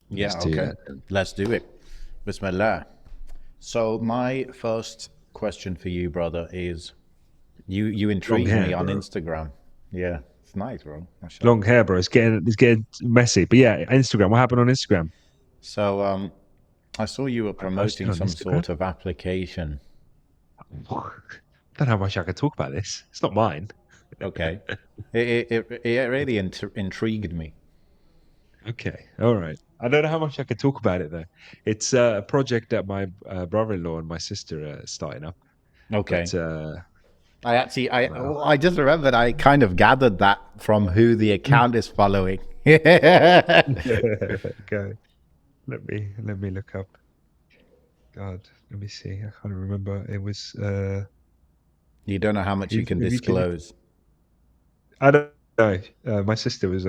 Yeah, do okay. that. Let's do it. Bismillah. So my first question for you, brother, is you Long intrigue me hair, on bro. Instagram. Yeah, it's nice, bro. Long Mashallah. hair, bro. It's getting messy. But yeah, Instagram. What happened on Instagram? So I saw you were I posted promoting on some Instagram. sort of application. I don't know how much I can talk about this. It's not mine. Okay. It really intrigued me. Okay, all right. I don't know how much I can talk about it though. It's a project that my brother-in-law and my sister are starting up. Okay. But well, I just remembered I kind of gathered that from who the account is following. okay. Let me look up. God, let me see. I can't remember. It was You don't know how much you can if you can. disclose. I don't know. My sister was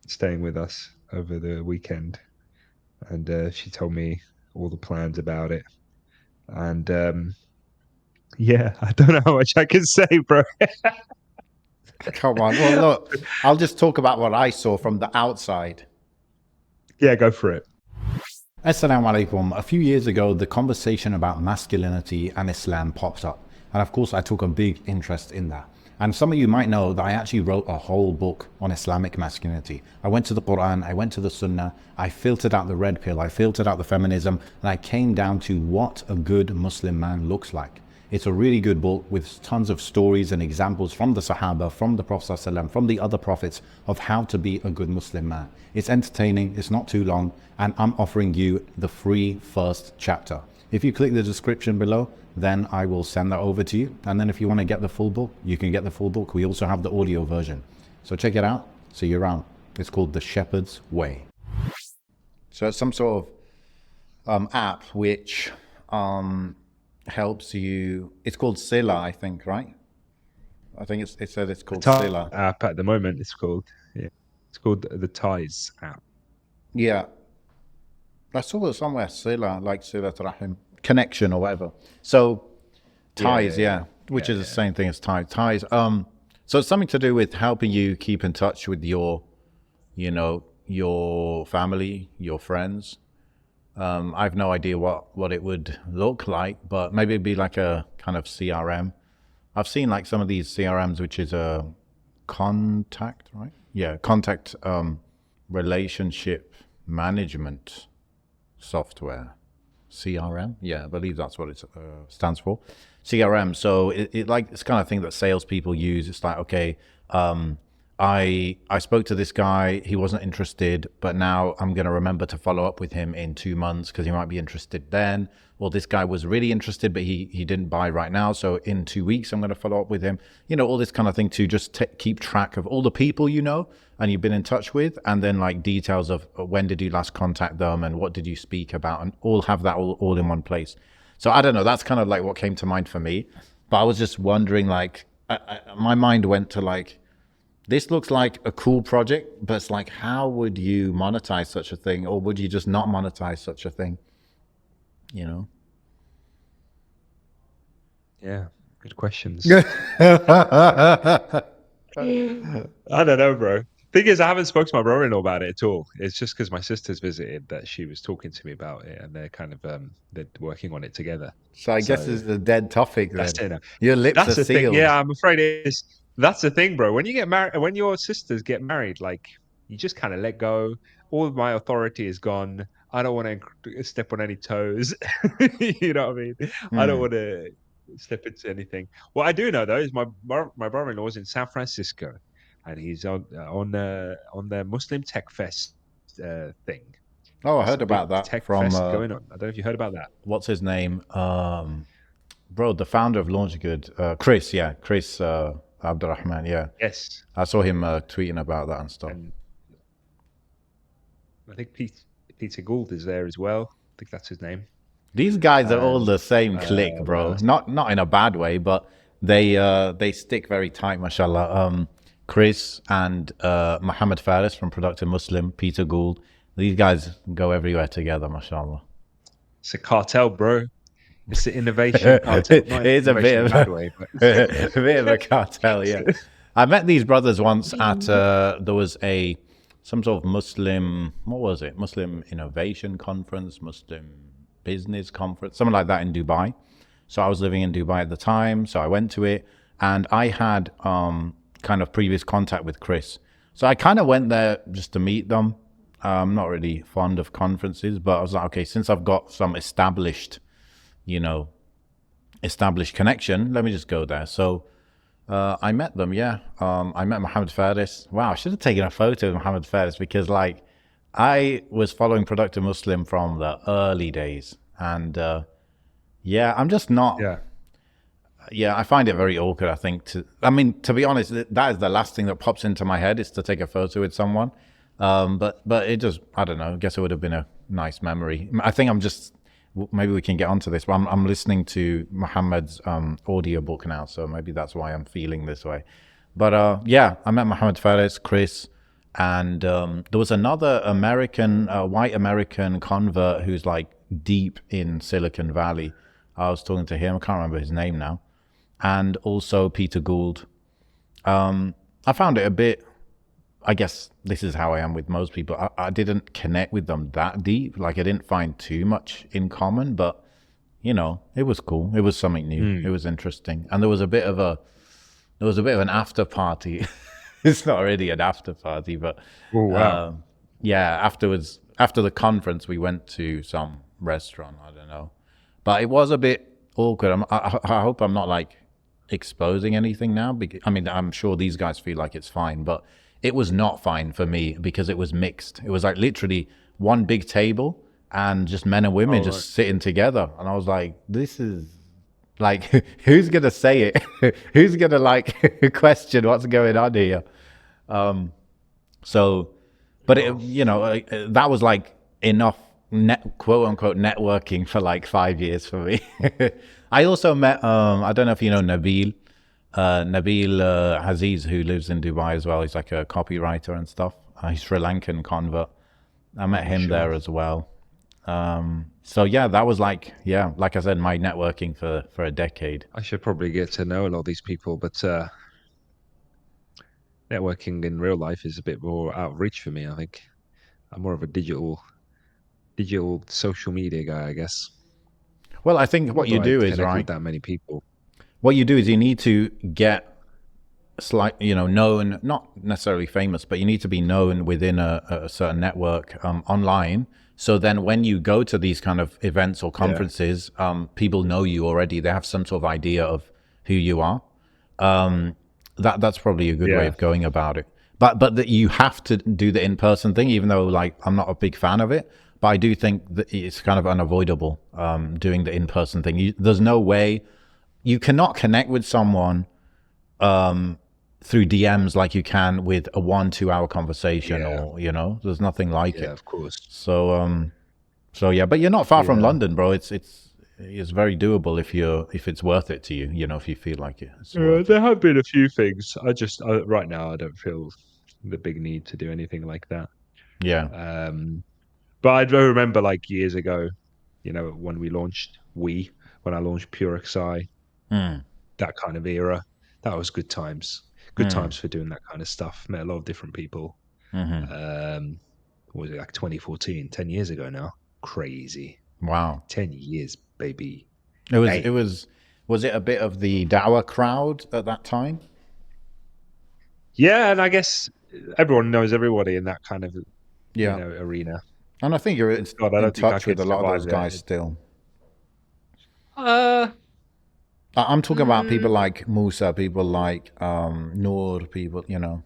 staying with us over the weekend, and she told me all the plans about it. And yeah, I don't know how much I can say, bro. Come on. Well, look, I'll just talk about what I saw from the outside. Yeah, go for it. Assalamu alaikum. A few years ago, the conversation about masculinity and Islam popped up. And of course, I took a big interest in that. And some of you might know that I actually wrote a whole book on Islamic masculinity. I went to the Quran, I went to the Sunnah, I filtered out the red pill, I filtered out the feminism, and I came down to what a good Muslim man looks like. It's a really good book with tons of stories and examples from the Sahaba, from the Prophet ﷺ, from the other prophets of how to be a good Muslim man. It's entertaining, it's not too long, and I'm offering you the free first chapter. If you click the description below, then I will send that over to you. And then if you want to get the full book, you can get the full book. We also have the audio version. So check it out. See you around. It's called The Shepherd's Way. So it's some sort of app which helps you. It's called Sila, I think, right? I think it said it's called Sila. App at the moment. It's called the Ties app. Yeah. I saw it somewhere, Sila, like Sila Rahim, connection or whatever. So ties, which is the same thing as ties. Ties. So it's something to do with helping you keep in touch with your, your family, your friends. I have no idea what it would look like, but maybe it'd be like a kind of CRM. I've seen like some of these CRMs, which is a contact, right? Yeah, contact relationship management software. CRM? Yeah, I believe that's what it stands for. CRM. So it like it's kind of thing that salespeople use. It's like, okay, I spoke to this guy, he wasn't interested, but now I'm going to remember to follow up with him in 2 months because he might be interested then. Well, this guy was really interested, but he didn't buy right now. So in 2 weeks, I'm going to follow up with him. All this kind of thing to just keep track of all the people and you've been in touch with, and then like details of when did you last contact them and what did you speak about, and all have that all in one place. So I don't know, that's kind of like what came to mind for me. But I was just wondering, like, my mind went to like, this looks like a cool project, but it's like, how would you monetize such a thing? Or would you just not monetize such a thing? Yeah, good questions. I don't know, bro. Thing is, I haven't spoken to my brother-in-law about it at all. It's just because my sister's visited that she was talking to me about it, and they're kind of they're working on it together. So I guess it's a dead topic That's then. it. Your lips That's are the thing. sealed. Yeah, I'm afraid it is. That's the thing, bro. When you get married, when your sisters get married, like you just kind of let go. All of my authority is gone. I don't want to step on any toes. You know what I mean? I don't want to step into anything. What I do know though is my brother-in-law is in San Francisco, and he's on the Muslim Tech Fest thing. Oh, I There's heard a big about that tech from, fest going on. I don't know if you heard about that. what's his name? Bro, the founder of LaunchGood, Chris, Chris Abdurrahman, yeah. Yes. I saw him tweeting about that and stuff. And I think Peter Gould is there as well. I think that's his name. These guys are all the same clique, bro. Not in a bad way, but they stick very tight, mashallah. Chris and Muhammad Faris from Productive Muslim, Peter Gould. These guys go everywhere together, mashallah. It's a cartel, bro. It's the innovation cartel. It is a bit of a bit of a cartel, yeah. I met these brothers once at there was a some sort of Muslim, what was it? Muslim Innovation Conference, Muslim Business Conference, something like that in Dubai. So I was living in Dubai at the time, so I went to it, and I had kind of previous contact with Chris. So I kind of went there just to meet them. I'm not really fond of conferences, but I was like, okay, since I've got some established, you know, established connection, let me just go there. So I met them, yeah. I met Mohammed Faris. Wow, I should have taken a photo of Mohammed Faris because, like, I was following Productive Muslim from the early days, and yeah, I'm just not. Yeah. Yeah, I find it very awkward. I think I mean, to be honest, that is the last thing that pops into my head is to take a photo with someone. But it just, I don't know. I guess it would have been a nice memory. I think I'm just, maybe we can get onto this. But I'm listening to Muhammad's audiobook now, so maybe that's why I'm feeling this way. But yeah, I met Mohammed Faris, Chris, and there was another American, white American convert who's like deep in Silicon Valley. I was talking to him. I can't remember his name now. And also Peter Gould. I found it a bit, I guess this is how I am with most people. I didn't connect with them that deep. Like I didn't find too much in common, but you know, it was cool. It was something new. It was interesting. And there was a bit of an after party. It's not really an after party, but Oh wow. yeah, afterwards, after the conference, we went to some restaurant. I don't know, but it was a bit awkward. I hope I'm not like exposing anything now. I mean, I'm sure these guys feel like it's fine, but it was not fine for me because it was mixed. It was like literally one big table and just men and women just sitting together, and I was like, this is like, who's gonna say it? Who's gonna like question what's going on here? So, but it, you know, that was like enough quote unquote networking for like 5 years for me. I also met, I don't know if you know Nabil Aziz, who lives in Dubai as well. He's like a copywriter and stuff. He's Sri Lankan convert. I met him there as well. So yeah, that was like, yeah, like I said, my networking for a decade. I should probably get to know a lot of these people, but networking in real life is a bit more out of reach for me. I think I'm more of a digital social media guy, I guess. Well, I think what Not that you I do is connect with right. that many people. What you do is you need to get known, not necessarily famous, but you need to be known within a certain network online. So then when you go to these kind of events or conferences, people know you already. They have some sort of idea of who you are. That's probably a good way Yeah. of going about it. But that you have to do the in-person thing, even though like I'm not a big fan of it. But I do think that it's kind of unavoidable doing the in-person thing. There's no way you cannot connect with someone through DMs like you can with a 1-2 hour conversation, Yeah. or you know, there's nothing like Yeah, it. of course. So yeah, but you're not far from Yeah. London, bro. It's very doable if it's worth it to you. You know, if you feel like it's worth it. There have been a few things. Right now I don't feel the big need to do anything like that. Yeah. But I do remember like years ago, when when I launched Pure XI, Mm, that kind of era, that was good times. Good mm, times for doing that kind of stuff. Met a lot of different people. mm-hmm. What was it, like 2014, 10 years ago now? Crazy. Wow. 10 years, baby. It was Hey. it was was it a bit of the Dawa crowd at that time? Yeah, and I guess everyone knows everybody in that kind of, Yeah. arena. And I think you're God, I in don't think I touch with could a lot of those survive guys it. still. Uh, I'm talking about people mm, like Musa, people like Noor, people, you know.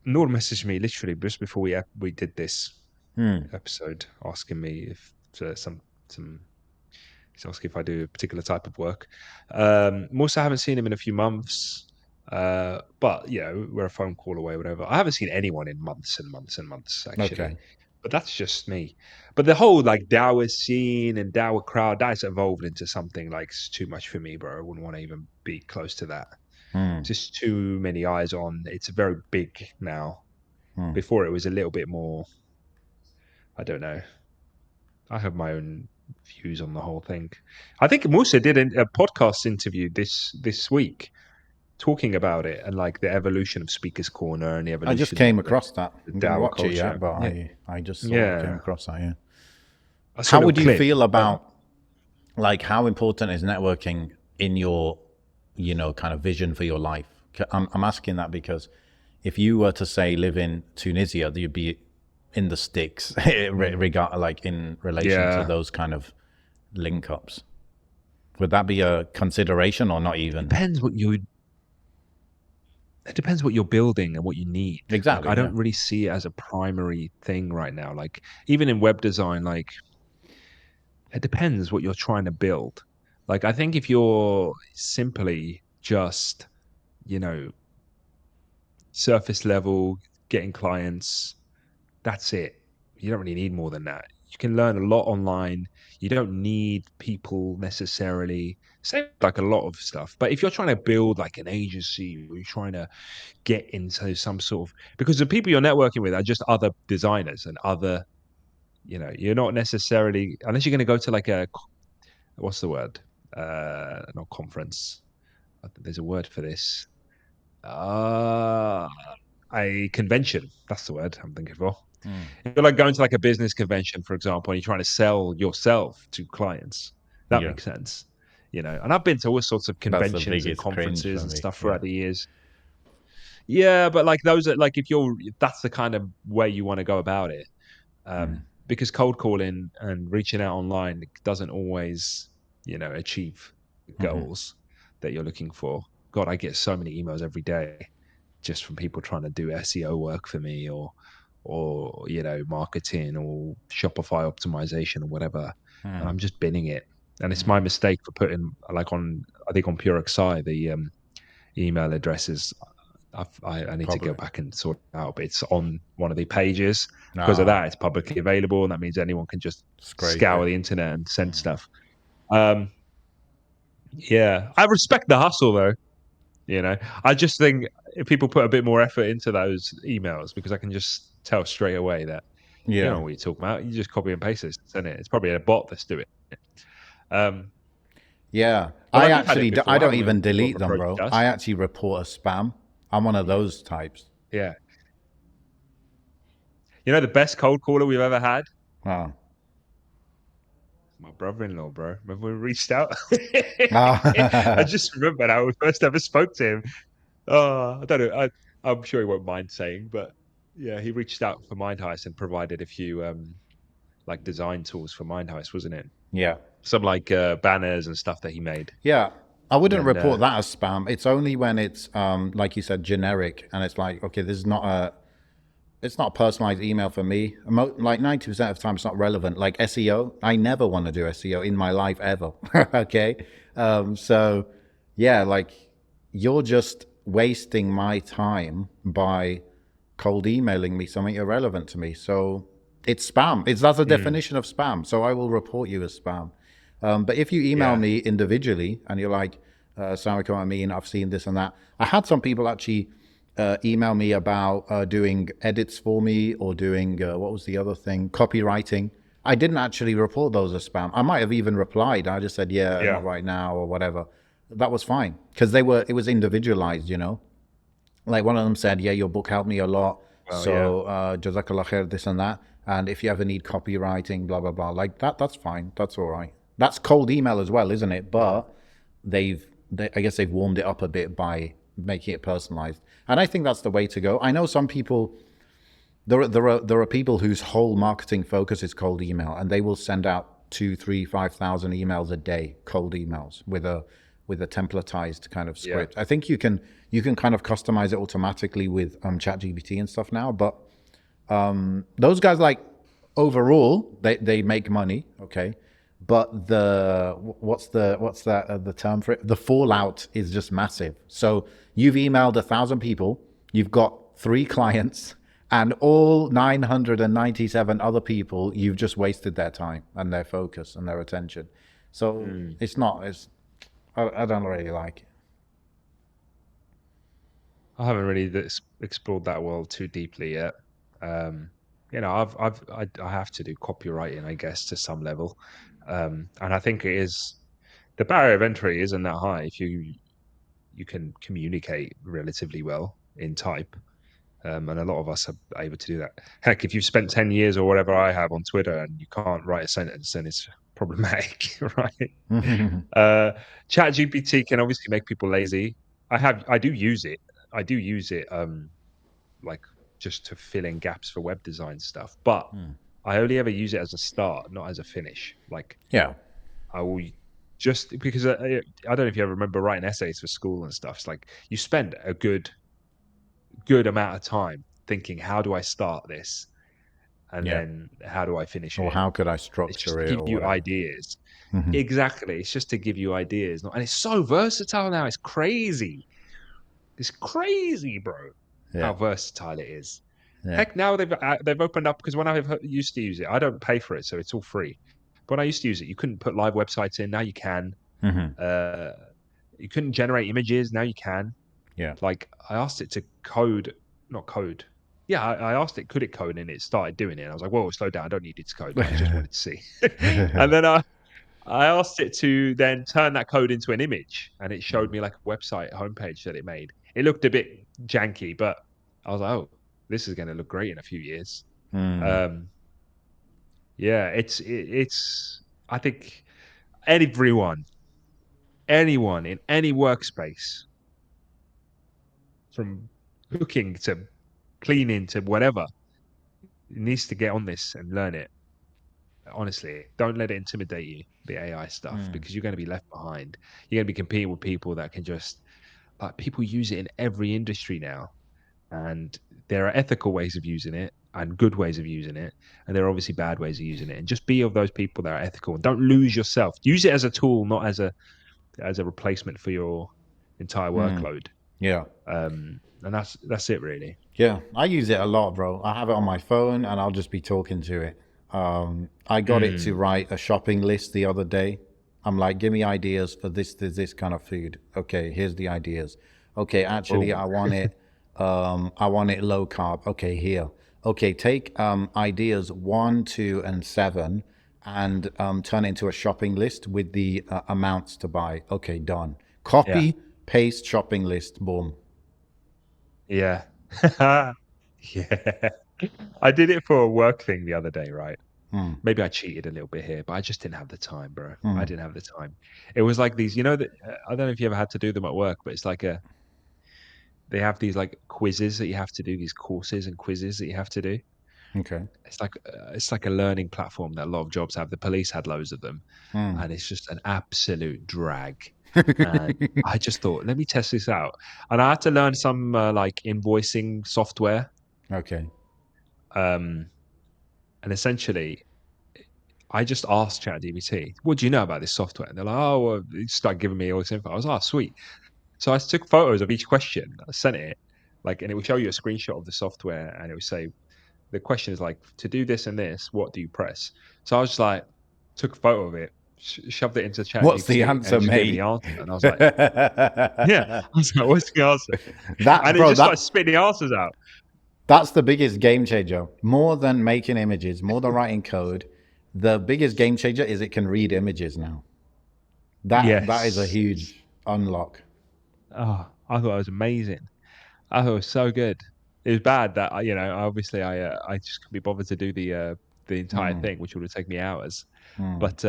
Noor messaged me literally just before we did this Hmm. episode, asking me if some he's asking if I do a particular type of work. Musa, I haven't seen him in a few months. But we're a phone call away, whatever. I haven't seen anyone in months and months and months, actually. Okay. But that's just me. But the whole like Dawa scene and Dawa crowd, that's evolved into something like it's too much for me, bro. I wouldn't want to even be close to that. Hmm. Just too many eyes on. It's very big now. Hmm. Before it was a little bit more, I don't know. I have my own views on the whole thing. I think Musa did a podcast interview this week, talking about it and like the evolution of Speaker's Corner and the I just evolution of came across that. the Didn't DAO watch it culture. yet, but Yeah, I just saw came yeah. across that. Yeah. I saw a How little would you clip. feel about like how important is networking in your, kind of vision for your life? I'm asking that because if you were to say live in Tunisia, you'd be in the sticks, regard like in relation to Yeah, those kind of link ups. Would that be a consideration or not even? depends what you. It depends what you're building and what you need. Like, I Exactly. Yeah. don't really see it as a primary thing right now. Like, even in web design, like it depends what you're trying to build. Like, I think if you're simply just, you know, surface level, getting clients, that's it. You don't really need more than that. You can learn a lot online. You don't need people necessarily. Same like a lot of stuff. But if you're trying to build like an agency, or you're trying to get into some sort of, because the people you're networking with are just other designers and other, you're not necessarily, unless you're going to go to like what's the word? Not conference. There's a word for this. Uh, a convention. That's the word I'm thinking for. Mm. If you're like going to like a business convention, for example, and you're trying to sell yourself to clients, that Yeah. makes sense. And I've been to all sorts of That's the conventions and biggest cringe conferences for and me. stuff Yeah. throughout the years. Yeah, but like those are like, if that's the kind of way you want to go about it. Mm. Because cold calling and reaching out online doesn't always, achieve Mm-hmm. goals that you're looking for. God, I get so many emails every day just from people trying to do SEO work for me, or marketing or Shopify optimization or whatever, and Mm. I'm just binning it. And it's my Mm. mistake for putting, like, on, I think on PureXI, the email addresses. I need to go Public. back and sort it out, but it's on one of the pages. Because of Ah, that, it's publicly available, and that means anyone can just scrape scour it. the internet and send Mm. stuff. Um, yeah, I respect the hustle though. I just think if people put a bit more effort into those emails, because I can just tell straight away that you don't Yeah. know what you're talking about. You just copy and paste this, send it. It's probably a bot that's doing it. Um, Yeah. but like we've had it I before, don't haven't we? When even people have delete them, approached bro. I us. actually report a spam. I'm one of Yeah. those types. Yeah. The best cold caller we've ever had? Ah. My brother-in-law, bro. Remember when we reached out? I Ah. just remembered how we first ever spoke to him. Oh, I don't know. I'm sure he won't mind saying, but yeah, he reached out for Mind Heist and provided a few like design tools for Mind Heist, wasn't it? Yeah. Some like banners and stuff that he made. Yeah. I wouldn't And report that as spam. It's only when it's like you said, generic, and it's like, okay, this is not a it's not a personalized email for me. Like 90% of the time, it's not relevant. Like SEO, I never want to do SEO in my life ever. Okay. So, yeah, like you're just wasting my time by cold emailing me something irrelevant to me. So it's spam. That's the mm, definition of spam. So I will report you as spam. But if you email yeah, me individually and you're like, Assalamu alaikum, Ameen, I've seen this and that. I had some people actually email me about doing edits for me or doing, what was the other thing? Copywriting. I didn't actually report those as spam. I might have even replied. I just said, yeah, yeah, not right now or whatever. That was fine because it was individualized. Like one of them said, yeah, your book helped me a lot. well, yeah, So, jazakallah khair, this and that. And if you ever need copywriting, blah, blah, blah, like that's fine. That's all right. That's cold email as well, isn't it? yeah, But I guess they've warmed it up a bit by making it personalized. And I think that's the way to go. I know some people, there are people whose whole marketing focus is cold email, and they will send out 2, 3, 5,000 emails a day, cold emails with a templatized kind of yeah, script. I think you can kind of customize it automatically with ChatGPT and stuff now, but those guys, like, overall they make money, okay, but the term for it, the fallout is just massive. So you've emailed 1,000 people, you've got 3 clients, and all 997 other people, you've just wasted their time and their focus and their attention. So mm. I don't really like it. I haven't really explored that world too deeply yet. Um, I have to do copywriting, I guess, to some level, and I think it is the barrier of entry isn't that high. If you can communicate relatively well in type. And a lot of us are able to do that. Heck, if you've spent 10 years or whatever I have on Twitter and you can't write a sentence, then it's problematic, right? Chat GPT can obviously make people lazy. I do use it. I do use it like just to fill in gaps for web design stuff. But I only ever use it as a start, not as a finish. Like Yeah. I will just because I don't know if you ever remember writing essays for school and stuff. It's like you spend a good amount of time thinking, how do I start this? And Yeah. then how do I finish Or it? how could I It's just structure to it give or you whatever. ideas. Exactly. It's just to give you ideas. And it's so versatile now. It's crazy. It's crazy, bro, how Yeah. versatile it is. Yeah. Heck, now they've opened up, because when I used to use it, I don't pay for it, so it's all free. But when I used to use it, you couldn't put live websites in. Now you can. You couldn't generate images. Now you can. Yeah. Like I asked it to code, not code. Yeah, I asked it, could it code, and it started doing it. And I was like, whoa, slow down. I don't need it to code, but I just wanted to see. And then I asked it to then turn that code into an image, and it showed me like a website homepage that it made. It looked a bit janky, but I was like, oh, this is going to look great in a few years. Yeah, it's. I think anyone in any workspace, from cooking to cleaning to whatever, needs to get on this and learn it. Honestly, don't let it intimidate you, the AI stuff, because you're going to be left behind. You're going to be competing with people that can just, like, people use it in every industry now. And there are ethical ways of using it and good ways of using it. And there are obviously bad ways of using it. And just be of those people that are ethical, and don't lose yourself. Use it as a tool, not as a replacement for your entire workload. Yeah. And that's it, really. Yeah, I use it a lot, bro. I have it on my phone and I'll just be talking to it. I got it to write a shopping list the other day. I'm like, give me ideas for this kind of food. Okay, here's the ideas. Okay, actually, I want it low carb. Okay, here. Okay, take ideas 1, 2, and 7 and turn it into a shopping list with the amounts to buy. Okay, done. Copy, paste, shopping list, boom. Yeah. Yeah. I did it for a work thing the other day, right? Maybe I cheated a little bit here, but I just didn't have the time, bro. I didn't have the time. It was like these, that I don't know if you ever had to do them at work, but it's like they have these like quizzes that you have to do, these courses and quizzes that you have to do. Okay. It's like a learning platform that a lot of jobs have. The police had loads of them, and it's just an absolute drag. And I just thought, let me test this out. And I had to learn some like invoicing software. Okay. And essentially, I just asked ChatGPT, what do you know about this software? And they're like, oh, well, they start giving me all this info. I was like, oh, sweet. So I took photos of each question. I sent it, and it will show you a screenshot of the software, and it will say, the question is like, to do this and this, what do you press? So I was just like, took a photo of it, shoved it into What's the ChatGPT, and answer, it just gave me the mate? answer. And I was like, yeah. I was like, what's the answer? And it just started spitting the answers out. That's the biggest game changer. More than making images, more than writing code, the biggest game changer is it can read images now. That is a huge unlock. Oh, I thought it was amazing. I thought it was so good. It was bad that obviously I just couldn't be bothered to do the entire thing, which would have taken me hours. But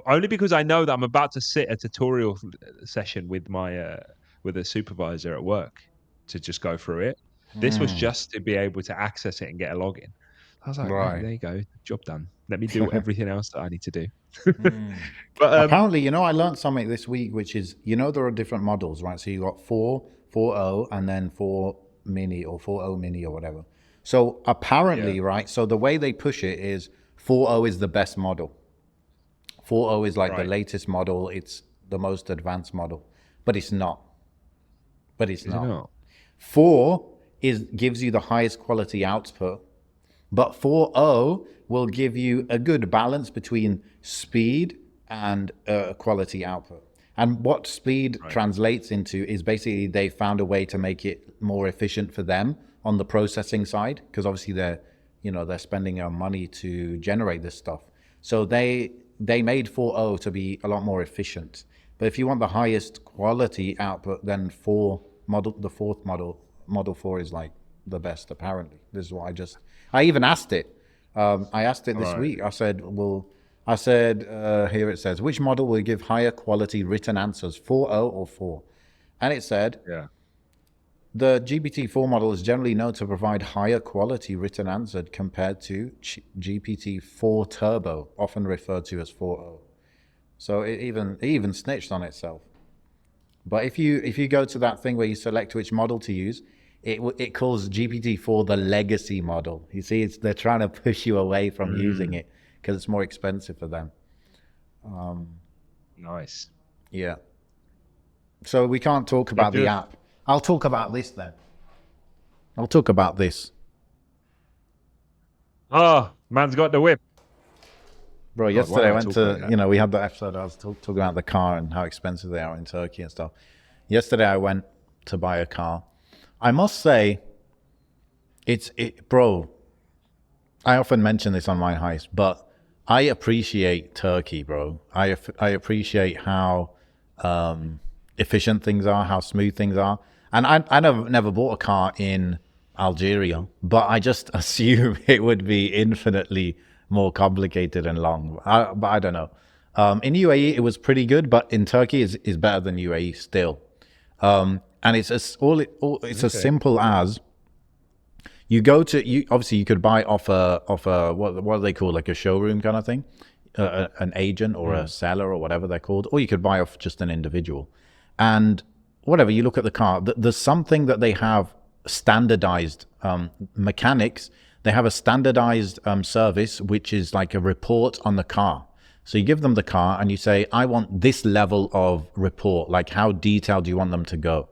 only because I know that I'm about to sit a tutorial session with my with a supervisor at work to just go through it. This was just to be able to access it and get a login. I was like, oh, there you go, job done. Let me do everything else that I need to do. But apparently, I learned something this week, which is, there are different models, right? So you got 4.0, and then 4 mini or 4.0 mini or whatever. So apparently, right? So the way they push it is 4.0 is the best model. 4.0 is like the latest model. It's the most advanced model, but it's not. Is it not? 4 gives you the highest quality output, but 4.0 will give you a good balance between speed and quality output. And what speed translates into is basically they found a way to make it more efficient for them on the processing side, because obviously they're spending money to generate this stuff. So they made 4.0 to be a lot more efficient. But if you want the highest quality output, then the fourth Model 4 is like the best, apparently. This is what I even asked it. I asked it this Right. week. I said, here it says, which model will give higher quality written answers, 4.0 or 4? And it said, Yeah. the GPT-4 model is generally known to provide higher quality written answers compared to GPT-4 Turbo, often referred to as 4.0. So it even snitched on itself. But if you go to that thing where you select which model to use, it calls GPT-4 the legacy model. You see, they're trying to push you away from using it because it's more expensive for them. Nice. Yeah. So we can't talk about the app. I'll talk about this then. I'll talk about this. Oh, man's got the whip. Bro, yesterday I went to, we had that episode, I was talking about the car and how expensive they are in Turkey and stuff. Yesterday I went to buy a car. I must say, bro, I often mention this on my Heist, but I appreciate Turkey, bro. I appreciate how efficient things are, how smooth things are. And I never bought a car in Algeria, but I just assume it would be infinitely more complicated and long. But I don't know. In UAE, it was pretty good, but in Turkey is better than UAE still. And it's as simple as you go to obviously you could buy off a what do they call, like a showroom kind of thing, an agent or a seller or whatever they're called, or you could buy off just an individual. And whatever, you look at the car, there's something that they have standardized mechanics. They have a standardized service, which is like a report on the car. So you give them the car and you say, I want this level of report, like how detailed do you want them to go?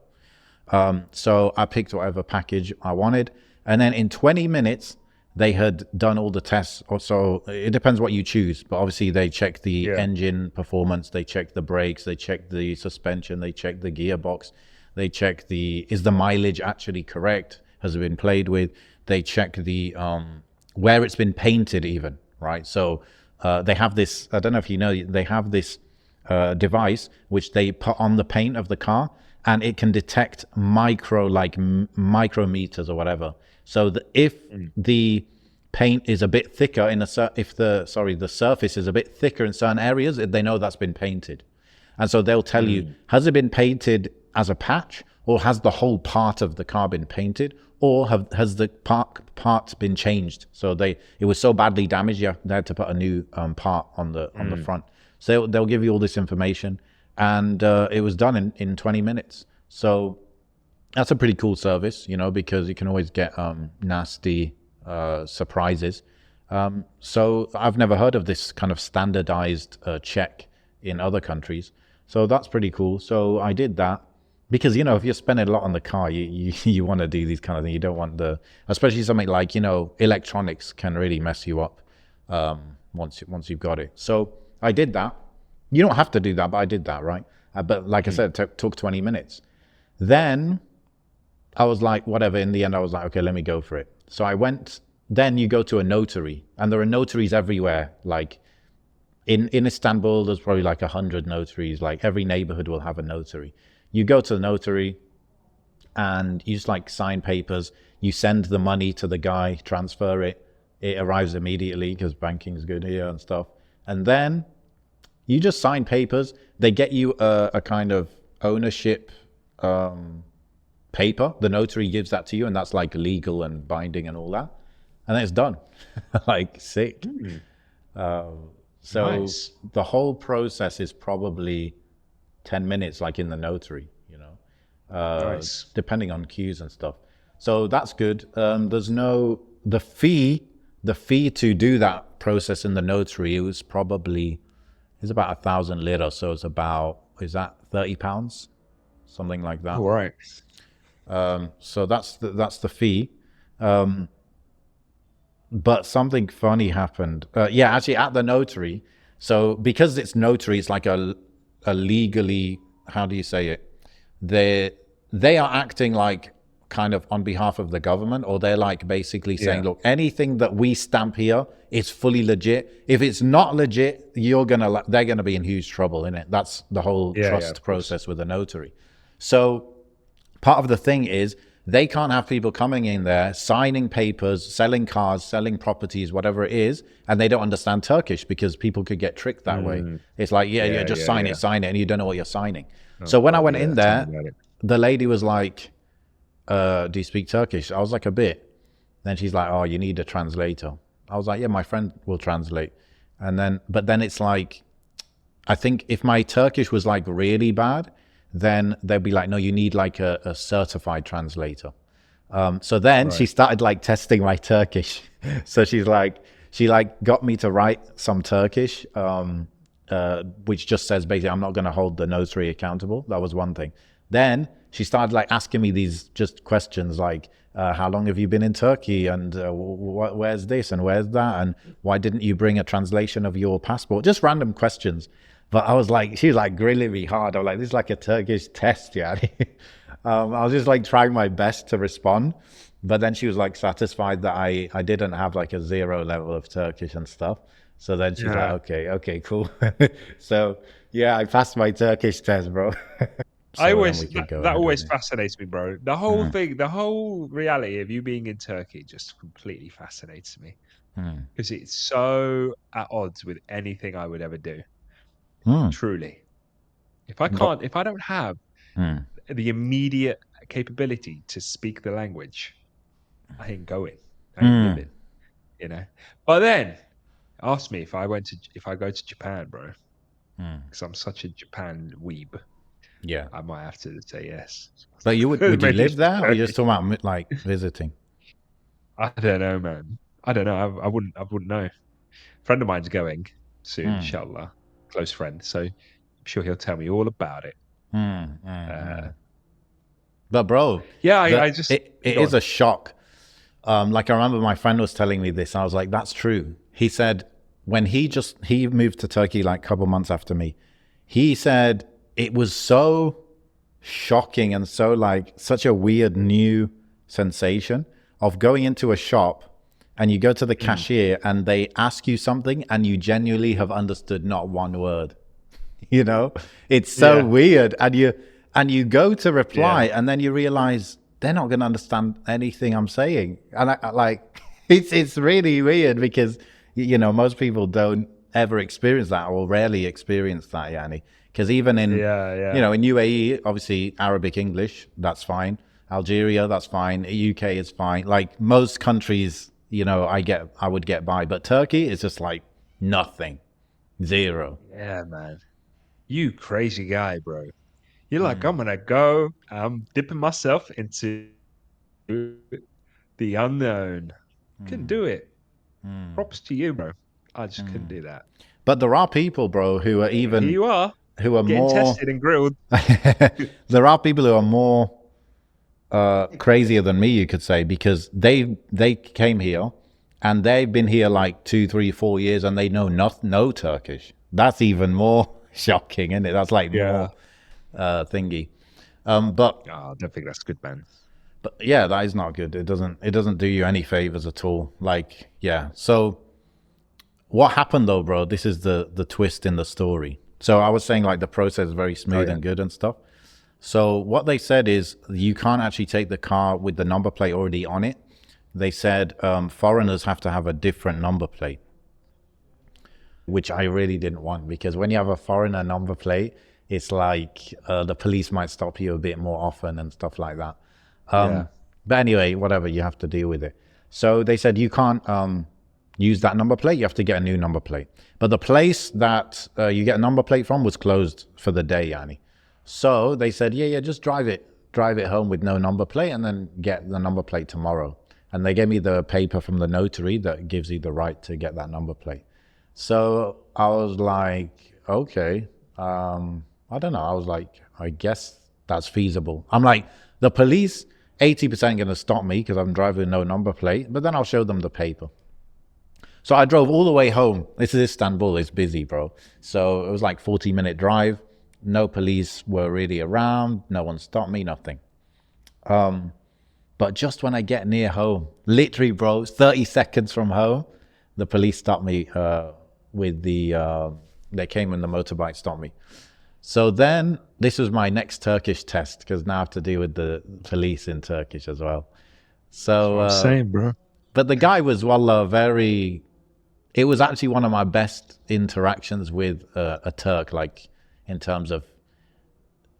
So I picked whatever package I wanted. And then in 20 minutes, they had done all the tests. Also, it depends what you choose. But obviously, they check the engine performance. They check the brakes. They check the suspension. They check the gearbox. They check is the mileage actually correct? Has it been played with? They check the where it's been painted even, right? So they have this, I don't know if you know, they have this device which they put on the paint of the car, and it can detect micrometers or whatever. So that if the paint is a bit thicker the surface is a bit thicker in certain areas, they know that's been painted. And so they'll tell you, has it been painted as a patch, or has the whole part of the car been painted, or has the part been changed? So it was so badly damaged, they had to put a new part on the front. So they'll give you all this information, and it was done in 20 minutes. So that's a pretty cool service, because you can always get nasty surprises. So I've never heard of this kind of standardized check in other countries. So that's pretty cool. So I did that. Because, if you're spending a lot on the car, you want to do these kind of things. You don't want especially something like, electronics can really mess you up once you've got it. So I did that. You don't have to do that, but I did that, right? But like I said, it took 20 minutes. Then I was like, whatever. In the end, I was like, okay, let me go for it. So I went. Then you go to a notary, and there are notaries everywhere. Like in Istanbul, there's probably like 100 notaries. Like every neighborhood will have a notary. You go to the notary and you just like sign papers. You send the money to the guy, transfer it. It arrives immediately because banking is good here and stuff. And then you just sign papers. They get you a kind of ownership paper. The notary gives that to you, and that's like legal and binding and all that. And then it's done. Like sick. So nice. The whole process is probably 10 minutes, like in the notary, nice. Depending on queues and stuff. So that's good. There's the fee to do that process in the notary, it's about 1,000 lira. So it's about, is that £30? Something like that. All right. So that's the fee. But something funny happened. Actually at the notary. So because it's notary, it's like a legally, how do you say it? They are acting like kind of on behalf of the government, or they're like basically saying, Yeah. look, anything that we stamp here is fully legit. If it's not legit, they're gonna be in huge trouble in it. That's the whole Yeah, trust of course. process with a notary. So part of the thing is they can't have people coming in there signing papers, selling cars, selling properties, whatever it is, and they don't understand Turkish, because people could get tricked that way. It's like, yeah, just sign it, and you don't know what you're signing. Oh, So when I God, went yeah, in tell me there, about it. the lady was like, do you speak Turkish? I was like, a bit. Then she's like, oh, you need a translator. I was like, yeah, my friend will translate. But then it's like, I think if my Turkish was like really bad, then they'd be like, no, you need like a certified translator. So then she started like testing my Turkish. So she got me to write some Turkish, which just says basically, I'm not going to hold the notary accountable. That was one thing. Then she started like asking me these just questions like, how long have you been in Turkey? And where's this and where's that? And why didn't you bring a translation of your passport? Just random questions. But I was like, she was like grilling me hard. I was like, this is like a Turkish test, yeah. I was just like trying my best to respond. But then she was like satisfied that I didn't have like a 0 level of Turkish and stuff. So then she's like, okay, cool. So yeah, I passed my Turkish test, bro. I So then always we could go that ahead always with it. fascinates me, bro. The whole thing, the whole reality of you being in Turkey just completely fascinates me because it's so at odds with anything I would ever do. Truly, if I But, can't, if I don't have the immediate capability to speak the language, I ain't going. I ain't living. You know. But then ask me if I go to Japan, bro, because I'm such a Japan weeb. yeah. I might have to say yes. But would you Maybe live it's just there, or you're just Turkish. talking about like visiting? I don't know, man. I don't know. I wouldn't know. A friend of mine's going soon, inshallah. Close friend. So I'm sure he'll tell me all about it. But bro, Yeah, I just it go is on. a shock. Like I remember my friend was telling me this. I was like, that's true. He said when he moved to Turkey like a couple months after me, he said it was so shocking and so like such a weird new sensation of going into a shop and you go to the cashier and they ask you something and you genuinely have understood not one word. You know, it's so Yeah, weird, and you go to reply yeah, and then you realize they're not going to understand anything I'm saying, and I like it's really weird because most people don't ever experience that or rarely experience that, yani. Because even in yeah. in UAE, obviously Arabic English, that's fine. Algeria, that's fine. UK is fine. Like most countries, I would get by, but Turkey is just like nothing, zero. Yeah, man. You crazy guy, bro. You're like, I'm gonna go. I'm dipping myself into the unknown. Couldn't do it. Props to you, bro. I just couldn't do that. But there are people, bro, Here you are, who are getting more. tested and grilled. There are people who are more crazier than me, you could say, because they came here and they've been here like 2, 3, 4 years and they know no Turkish. That's even more shocking, isn't it? That's like Yeah. more thingy. But Oh, I don't think that's good, man. yeah, that is not good. It doesn't do you any favors at all. Like, yeah. So what happened though, bro? This is the twist in the story. So I was saying like the process is very smooth and good and stuff. So what they said is you can't actually take the car with the number plate already on it. They said foreigners have to have a different number plate, which I really didn't want, because when you have a foreigner number plate, it's like the police might stop you a bit more often and stuff like that. Yeah. But anyway, whatever, you have to deal with it. So they said you can't use that number plate. You have to get a new number plate. But the place that you get a number plate from was closed for the day, Yani. So they said, yeah, just drive it home with no number plate and then get the number plate tomorrow. And they gave me the paper from the notary that gives you the right to get that number plate. So I was like, okay, I don't know. I was like, I guess that's feasible. I'm like, the police 80% going to stop me because I'm driving no number plate, but then I'll show them the paper. So I drove all the way home. This is Istanbul. It's busy, bro. So it was like 40-minute drive. No police were really around. No one stopped me, nothing. But just when I get near home, literally, bro, 30 seconds from home, the police stopped me with they came in the motorbike, stopped me. So then this was my next Turkish test because now I have to deal with the police in Turkish as well. So, I'm saying, bro. but the guy was, wallah, very, it was actually one of my best interactions with a Turk, like in terms of,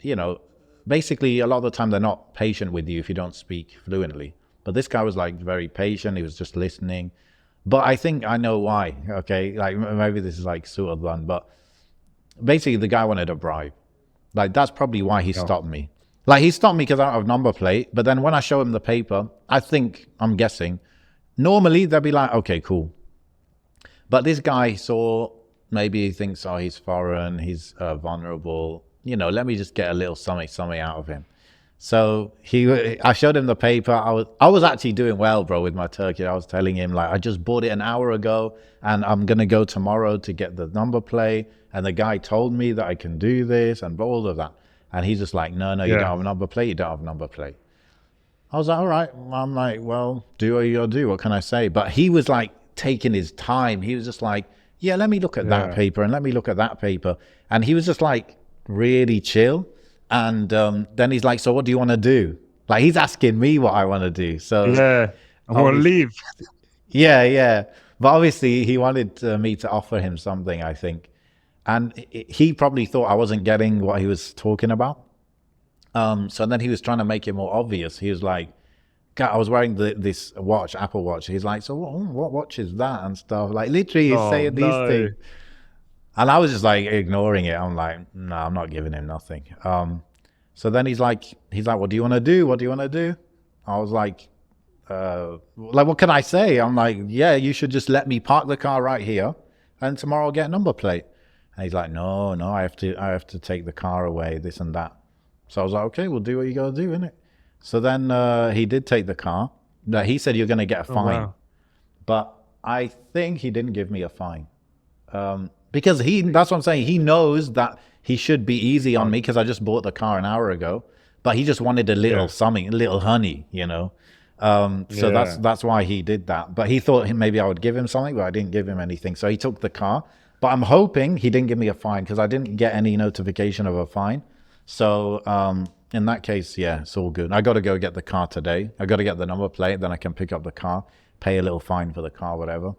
you know, basically a lot of the time they're not patient with you if you don't speak fluently. But this guy was like very patient. He was just listening. But I think I know why. Okay, like maybe this is like sort of one, but basically the guy wanted a bribe. Like that's probably why he stopped me. Like he stopped me because I don't have number plate. But then when I show him the paper, I'm guessing, normally they'll be like, okay, cool. But this guy saw, maybe he thinks, oh, he's foreign, he's vulnerable. You know, let me just get a little something out of him. So I showed him the paper. I was actually doing well, bro, with my turkey. I was telling him like, I just bought it an hour ago and I'm going to go tomorrow to get the number plate. And the guy told me that I can do this and all of that. And he's just like, no, you don't have a number plate. You don't have a number plate. I was like, all right. I'm like, well, do what you gotta do. What can I say? But he was like taking his time. He was just like, yeah, let me look at that paper and let me look at that paper. And he was just like really chill. And then he's like, so what do you want to do? Like he's asking me what I want to do. So yeah, I want to leave. Yeah. But obviously he wanted me to offer him something, I think. And he probably thought I wasn't getting what he was talking about. So then he was trying to make it more obvious. He was like, God, I was wearing this watch, Apple Watch. He's like, so what watch is that and stuff? Like literally he's saying these things. And I was just like ignoring it. I'm like, no, I'm not giving him nothing. So then he's like, what do you want to do? What do you want to do? I was like, what can I say? I'm like, yeah, you should just let me park the car right here and tomorrow I'll get a number plate. And he's like, no, I have to take the car away, this and that. So I was like, okay, we'll do what you got to do, innit? So then he did take the car. He said you're going to get a fine. Wow. But I think he didn't give me a fine. Because that's what I'm saying. He knows that he should be easy on me because I just bought the car an hour ago. But he just wanted a little something, a little honey, you know? So that's why he did that. But he thought maybe I would give him something, but I didn't give him anything. So he took the car. But I'm hoping he didn't give me a fine because I didn't get any notification of a fine. So in that case, yeah, it's all good. I got to go get the car today. I got to get the number plate. Then I can pick up the car, pay a little fine for the car, whatever.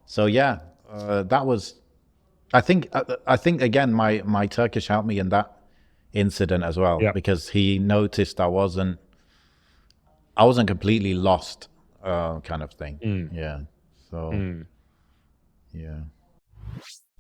So yeah, that was, I think again, my Turkish helped me in that incident as well, because he noticed I wasn't completely lost, kind of thing. Yeah. So, yeah.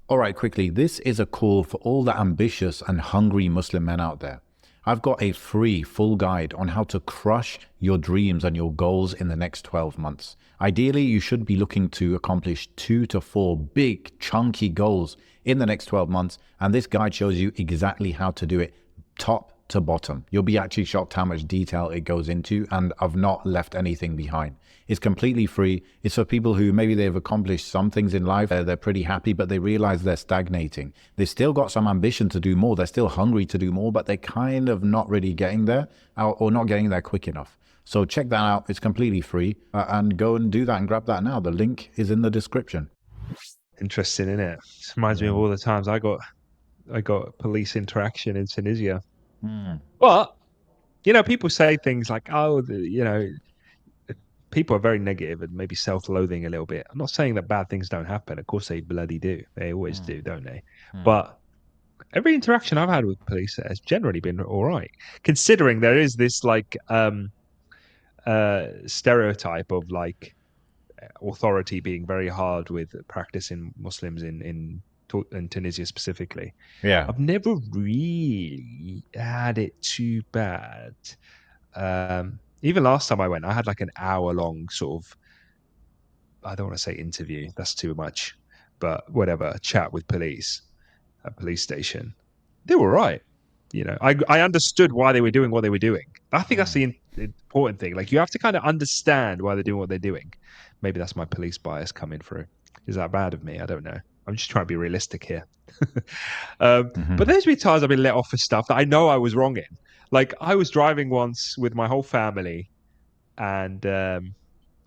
All right, quickly. This is a call for all the ambitious and hungry Muslim men out there. I've got a free full guide on how to crush your dreams and your goals in the next 12 months. Ideally, you should be looking to accomplish 2 to 4 big, chunky goals in the next 12 months. And this guide shows you exactly how to do it top to bottom. You'll be actually shocked how much detail it goes into, and I've not left anything behind. It's completely free. It's for people who maybe they've accomplished some things in life, they're pretty happy, but they realize they're stagnating. They've still got some ambition to do more. They're still hungry to do more, but they're kind of not really getting there, or not getting there quick enough. So check that out. It's completely free, and go and do that and grab that now. The link is in the description. Interesting, isn't it? It reminds me of all the times I got police interaction in Tunisia. But, you know, people say things like, oh, you know, people are very negative and maybe self-loathing a little bit. I'm not saying that bad things don't happen. Of course they bloody do. They always do, don't they? But every interaction I've had with police has generally been all right, considering there is this like stereotype of like authority being very hard with practicing Muslims in Tunisia specifically. Yeah, I've never really had it too bad. Even last time I went, I had like an hour-long sort of, I don't want to say interview, that's too much, but whatever, chat with police at police station. They were right. You know, I understood why they were doing what they were doing. I think that's the important thing. Like, you have to kind of understand why they're doing what they're doing. Maybe that's my police bias coming through. Is that bad of me? I don't know. I'm just trying to be realistic here. But there's been times I've been let off for stuff that I know I was wrong in. Like I was driving once with my whole family, and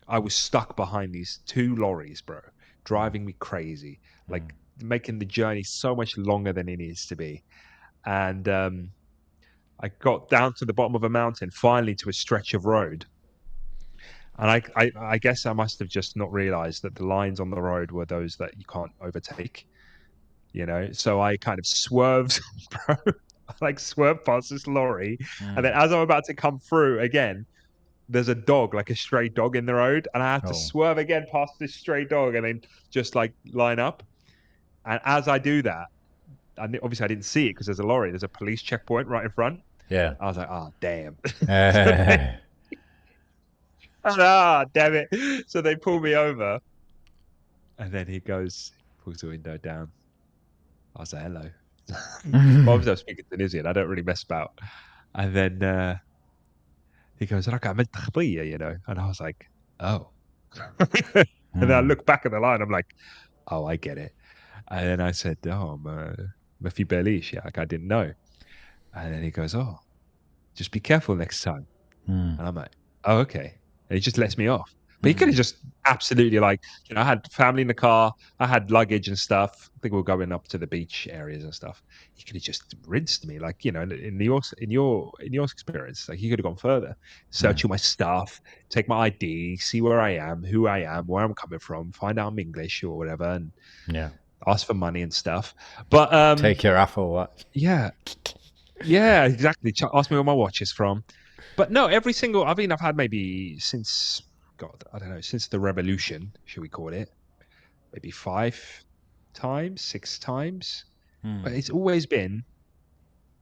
I was stuck behind these two lorries, bro, driving me crazy, like making the journey so much longer than it needs to be. And I got down to the bottom of a mountain, finally to a stretch of road. And I guess I must have just not realized that the lines on the road were those that you can't overtake, you know? So I kind of swerved, bro, like swerved past this lorry. And then Mm. as I'm about to come through again, there's a dog, like a stray dog in the road. And I had to Oh. swerve again past this stray dog and then just like line up. And as I do that, and obviously I didn't see it because there's a lorry, there's a police checkpoint right in front. Yeah. I was like, oh, damn. So damn it. So they pull me over. And then he goes, pulls the window down. I was like, hello. Well, obviously, I was speaking Tunisian. I don't really mess about. And then he goes, "Raka, عملت خطية," you know. And I was like, oh. And then I Mm. look back at the line. I'm like, oh, I get it. And then I said, oh, ما في باليش. Yeah, like I didn't know. And then he goes, oh, just be careful next time. Mm. And I'm like, oh, okay. And he just lets me off. But he could have Mm. just absolutely like, you know, I had family in the car, I had luggage and stuff. I think we were going up to the beach areas and stuff. He could have just rinsed me, like, you know, in your experience, like he could have gone further, search Mm. all my stuff, take my ID, see where I am, who I am, where I'm coming from, find out I'm English or whatever, and Yeah. ask for money and stuff. But Take your Apple Watch. yeah, yeah, exactly. Ask me where my watch is from. But no, every single, I mean, I've had maybe since, God, I don't know, since the revolution, should we call it, maybe 5 times, 6 times. But Mm. it's always been,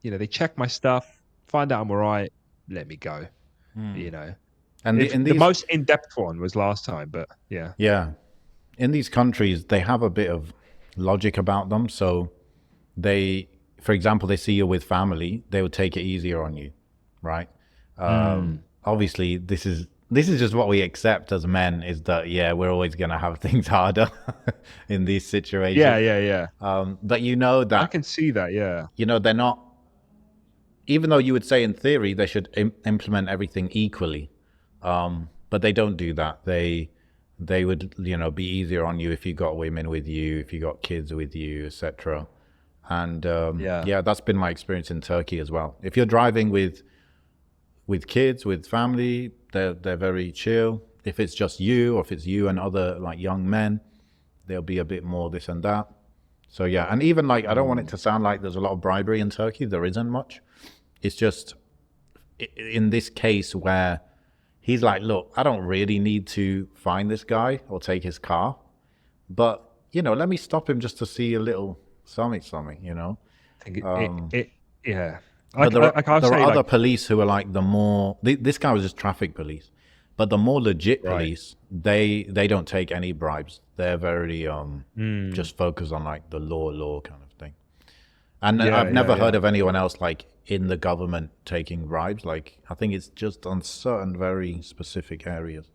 you know, they check my stuff, find out I'm all right, let me go, Mm. you know. And If in the these, most in-depth one was last time, but yeah. yeah, in these countries, they have a bit of logic about them. So they, for example, they see you with family, they would take it easier on you, right? Mm. Obviously, this is just what we accept as men, is that yeah, we're always gonna have things harder in these Yeah, situations. yeah, yeah. But you know I that can see that, yeah. they're not. Even though you would say in theory they should implement everything equally, but they don't do that. They would be easier on you if you got women with you, if you got kids with you, etc. And Yeah. yeah, that's been my experience in Turkey as well. If you're driving with kids, with family, they're very chill. If it's just you, or if it's you and other like young men, there'll be a bit more this and that. So yeah, and even like I don't want it Mm. to sound like there's a lot of bribery in Turkey. There isn't much. It's just in this case where he's like, look, I don't really need to find this guy or take his car, but let me stop him just to see a little something. I think yeah. But Like, like I'll there are say, other like, police who are like the more. This guy was just traffic police, but the more legit right. police, they don't take any bribes. They're very Mm. just focused on like the law kind of thing. And Yeah, I've yeah, never yeah. heard of anyone else like in the government taking bribes. Like I think it's just on certain very specific areas.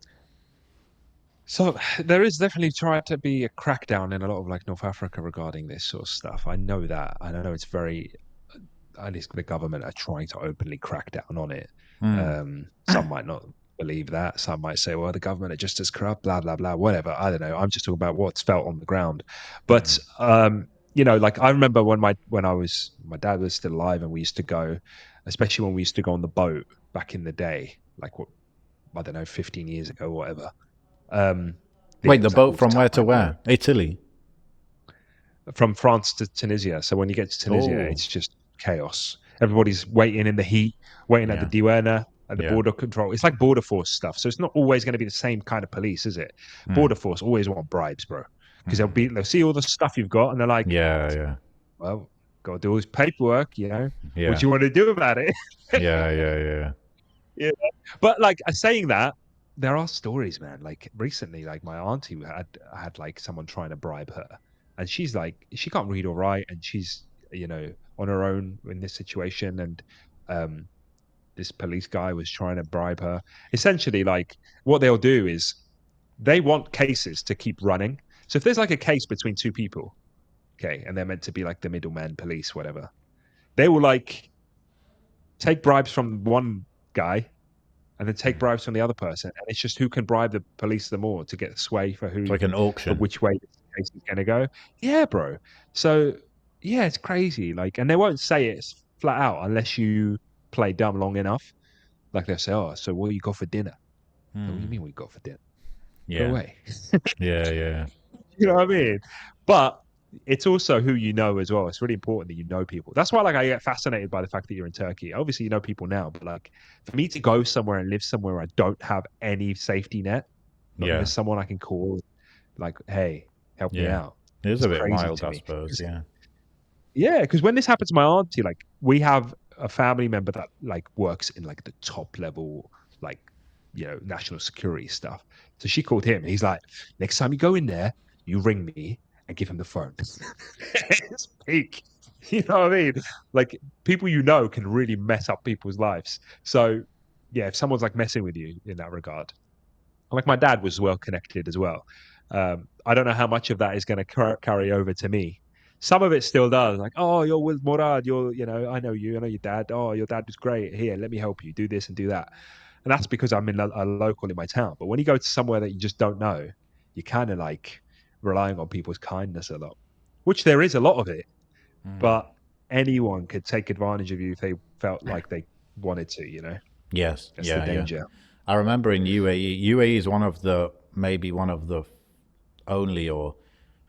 So there is definitely tried to be a crackdown in a lot of like North Africa regarding this sort of stuff. I know that. I know it's very, at least the government are trying to openly crack down on it. Hmm. Some might not believe that. Some might say, well, the government are just as corrupt, blah, blah, blah, whatever. I don't know. I'm just talking about what's felt on the ground. But, like I remember when my dad was still alive and we used to go, especially when we used to go on the boat back in the day, like what, I don't know, 15 years ago, whatever. Yeah, Wait, it the was like boat all the from where to time, bro. where? Italy. From France to Tunisia. So when you get to Tunisia, Oh, it's just chaos. Everybody's waiting in the heat, waiting at the yeah, Diwana, at the yeah. border control. It's like border force stuff. So it's not always going to be the same kind of police, is it? Hmm. Border force always want bribes, bro. Because Hmm. they'll see all the stuff you've got and they're like, Yeah, yeah, well, got to do all this paperwork, What yeah, do you want to do about it? yeah, yeah, yeah. Yeah. But like saying that, there are stories, man. Like recently, like my auntie had like someone trying to bribe her, and she's like, she can't read or write, and she's on her own in this situation, and um, this police guy was trying to bribe her. Essentially, like what they'll do is they want cases to keep running. So if there's like a case between two people, okay, and they're meant to be like the middleman, police, whatever, they will like take bribes from one guy and then take bribes from the other person, and it's just who can bribe the police the more to get sway for It's like an auction. which way this case is going to go. Yeah, bro. So yeah, it's crazy. Like, and they won't say it flat out unless you play dumb long enough. Like they'll say, "Oh, so what you got for dinner?" What do you mean what you got for dinner? Go Yeah. away. Yeah. You know what I mean? But it's also who you know as well. It's really important that you know people. That's why, like, I get fascinated by the fact that you're in Turkey. Obviously, you know people now, but like, for me to go somewhere and live somewhere I don't have any safety net, not even Yeah. someone I can call, like, hey, help me Yeah. out. It is It's a bit crazy wild, to I me. suppose. Yeah. Yeah, because when this happened to my auntie, like, we have a family member that like works in like the top level, like, you know, national security stuff. So she called him and he's like, next time you go in there, you ring me and give him the phone. It's peak. You know what I mean? Like, people you know can really mess up people's lives. So yeah, if someone's like messing with you in that regard, like my dad was well connected as well. I don't know how much of that is going to carry over to me. Some of it still does. Like, oh, you're with Murad. You know, I know you. I know your dad. Oh, your dad was great. Here, let me help you. Do this and do that. And that's because I'm in a local in my town. But when you go to somewhere that you just don't know, you're kind of like relying on people's kindness a lot, which there is a lot of it. But anyone could take advantage of you if they felt like they wanted to, you know? Yes. That's the Yeah. danger. I remember in UAE. UAE is maybe one of the only or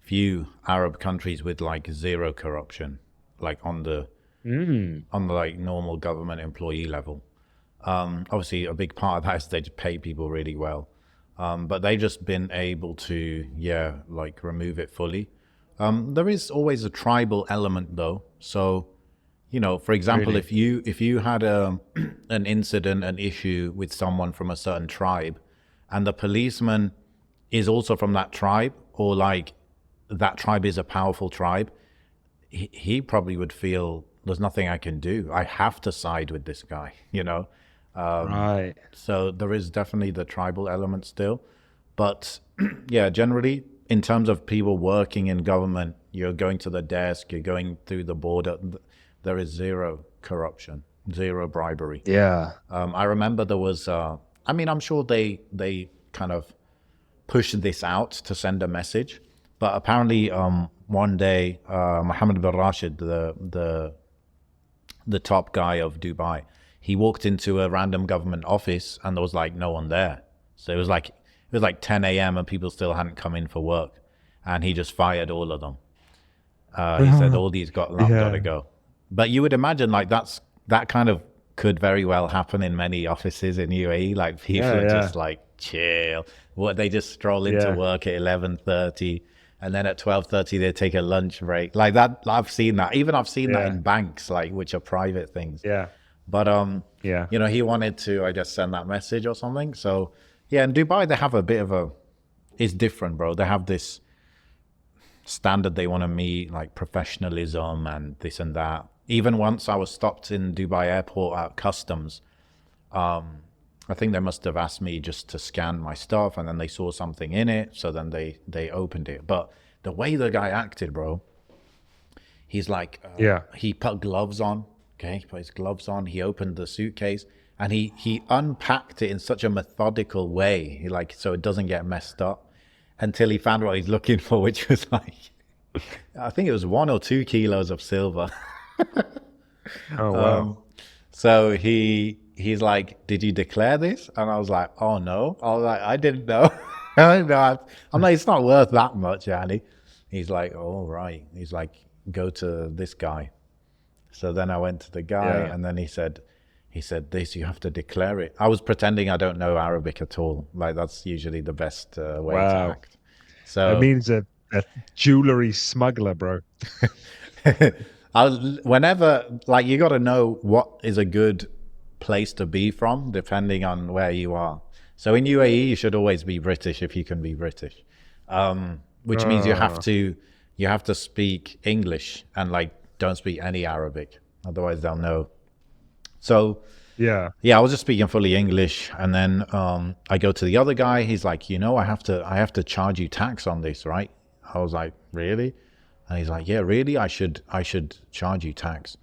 few Arab countries with like zero corruption, like on the like normal government employee level. Obviously, a big part of that is they just pay people really well, but they just been able to, like remove it fully. There is always a tribal element though. So, you know, for example, Really? if you had an incident, an issue with someone from a certain tribe, and the policeman is also from that tribe, or like that tribe is a powerful tribe, he probably would feel there's nothing I can do. I have to side with this guy, you know? Right. So there is definitely the tribal element still. But yeah, generally, in terms of people working in government, you're going to the desk, you're going through the border, there is zero corruption, zero bribery. Yeah. I remember there was, I mean, I'm sure they kind of pushed this out to send a message, but apparently one day, Mohammed bin Rashid, the top guy of Dubai, he walked into a random government office and there was like no one there. So it was like 10 a.m. and people still hadn't come in for work, and he just fired all of them. He said all these got to go. But you would imagine like that kind of could very well happen in many offices in UAE. Like people are just like chill. What, they just stroll into work at 11:30, and then at 12:30 they take a lunch break. Like that, I've seen that. Even I've seen that in banks, like which are private things. Yeah. But you know, he wanted to, I guess, send that message or something. So yeah, in Dubai they have a bit of a, it's different, bro. They have this standard they want to meet, like professionalism and this and that. Even once I was stopped in Dubai airport at customs, I think they must have asked me just to scan my stuff, and then they saw something in it, so then they opened it. But the way the guy acted, bro, he's like, he put gloves on. Okay, he put his gloves on. He opened the suitcase and he unpacked it in such a methodical way, he like, so it doesn't get messed up, until he found what he's looking for, which was like, I think it was 1 or 2 kilos of silver. Oh wow. So he's like, did you declare this? And I was like, oh no. I was like, I didn't know. I didn't know. I'm like, it's not worth that much, Annie. He's like, oh right. He's like, go to this guy. So then I went to the guy, and then he said this, you have to declare it. I was pretending I don't know Arabic at all. Like that's usually the best way to act. So Ameen's a jewelry smuggler, bro. whenever, like, you got to know what is a good place to be from, depending on where you are. So in UAE, you should always be British if you can be British, which means you have to speak English and like don't speak any Arabic, otherwise they'll know. So yeah, I was just speaking fully English, and then I go to the other guy. He's like, you know, I have to charge you tax on this, right? I was like, really? And he's like, yeah, really? I should charge you tax.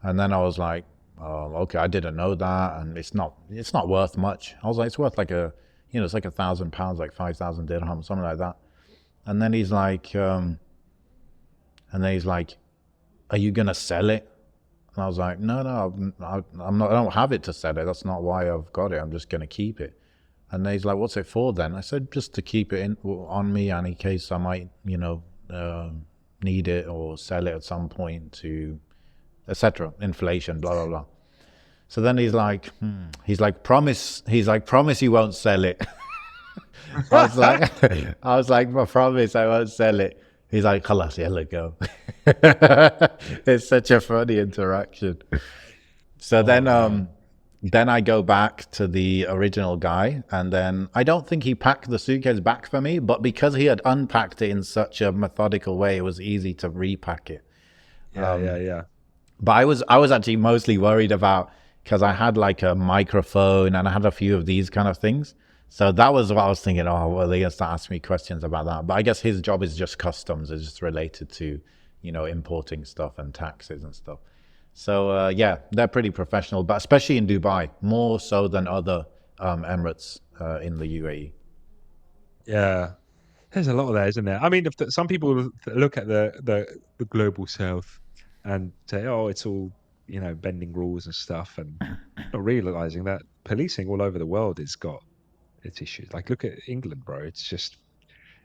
And then I was like, Okay, I didn't know that, and it's not worth much. I was like, it's worth like it's like £1,000, like 5,000 dirham, something like that. And then he's like, are you gonna sell it? And I was like, no, no, I'm not. I don't have it to sell it. That's not why I've got it. I'm just gonna keep it. And then he's like, what's it for then? I said, just to keep it on me, and in case I might, need it or sell it at some point to, etc. Inflation, blah blah blah. So then promise you won't sell it. I was like, I promise I won't sell it. He's like, khalas, yeah, let go. It's such a funny interaction. So then I go back to the original guy, and then I don't think he packed the suitcase back for me, but because he had unpacked it in such a methodical way, it was easy to repack it. Yeah. But I was actually mostly worried about, because I had like a microphone and I had a few of these kind of things. So that was what I was thinking. Oh, well, they're gonna start asking me questions about that. But I guess his job is just customs. It's just related to, importing stuff and taxes and stuff. So yeah, they're pretty professional, but especially in Dubai, more so than other Emirates in the UAE. Yeah. There's a lot of there, isn't there? I mean, some people look at the global south and say, "Oh, it's all bending rules and stuff," and not realizing that policing all over the world has got its issues. Like, look at England, bro.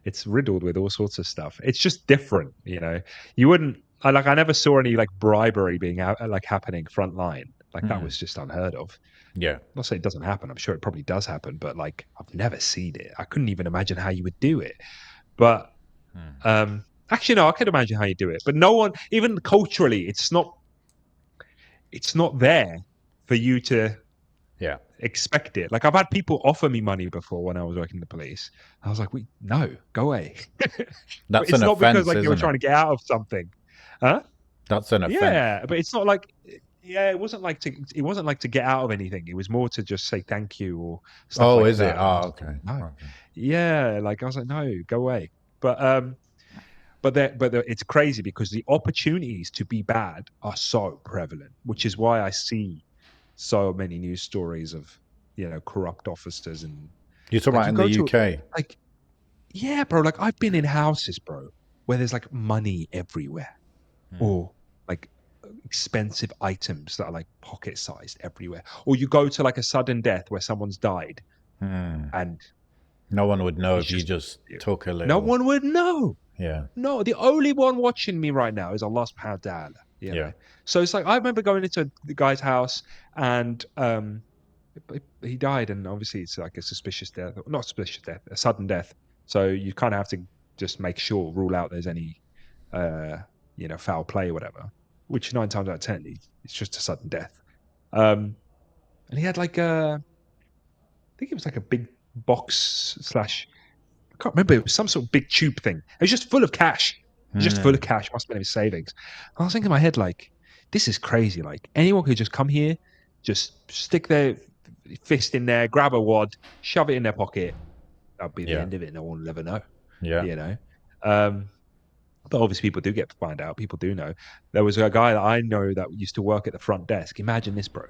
It's riddled with all sorts of stuff. It's just different, You wouldn't I never saw any like bribery being out like happening front line. Like that was just unheard of. Yeah. Not say it doesn't happen. I'm sure it probably does happen, but like I've never seen it. I couldn't even imagine how you would do it. But actually, no, I could imagine how you do it. But no one, even culturally, it's not there for you to Yeah. expect it. Like I've had people offer me money before when I was working in the police. I was like, "Wait, no, go away." But That's it's an not because offense, like they were isn't it? trying to get out of something, huh? That's an offense. Yeah, but it's not like, yeah, it wasn't like to get out of anything. It was more to just say thank you or stuff Oh, like is it? that. And I Oh, was like, okay. no, Okay. yeah, like I was like, no, go away. But it's crazy because the opportunities to be bad are so prevalent, which is why I see so many news stories of corrupt officers. And You're talking like about you in go the to, UK? like, yeah, bro, like I've been in houses, bro, where there's like money everywhere, or like expensive items that are like pocket sized everywhere, or you go to like a sudden death where someone's died and No one would know it's if you just, just took a no little. one would know. Yeah. No, the only one watching me right now is Allah subhanahu wa ta'ala, Yeah. So it's like I remember going into the guy's house and he died, and obviously it's like a suspicious death, not suspicious death, a sudden death. So you kind of have to just make sure, rule out there's any foul play or whatever, which 9 times out of 10 it's just a sudden death. And he had like I think it was like a big box slash, I can't remember. It was some sort of big tube thing. It was just full of cash. It was just full of cash. Must have been his savings. And I was thinking in my head, like, this is crazy. Like, anyone could just come here, just stick their fist in there, grab a wad, shove it in their pocket. That'll be the Yeah. end of it. No one will ever know, Yeah. you know? Um, but obviously, people do get to find out. People do know. There was a guy that I know that used to work at the front desk. Imagine this, bro.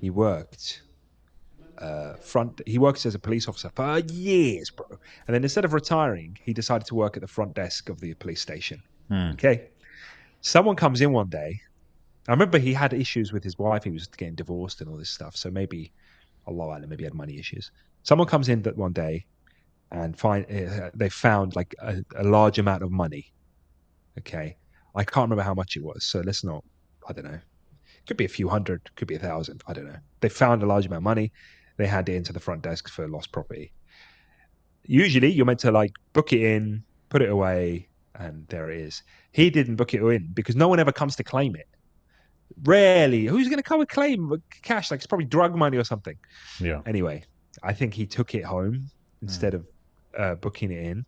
He worked he works as a police officer for years, bro. And then instead of retiring, he decided to work at the front desk of the police station. Okay. Someone comes in one day. I remember he had issues with his wife. He was getting divorced and all this stuff. So maybe, Allah, maybe he had money issues. Someone comes in that one day and they found like a large amount of money. Okay. I can't remember how much it was. So let's not, I don't know. Could be a few hundred, could be 1,000. I don't know. They found a large amount of money. They hand it into the front desk for lost property. Usually, you're meant to like book it in, put it away, and there it is. He didn't book it in because no one ever comes to claim it. Rarely. Who's going to come and claim cash? Like it's probably drug money or something. Yeah. Anyway, I think he took it home instead of booking it in,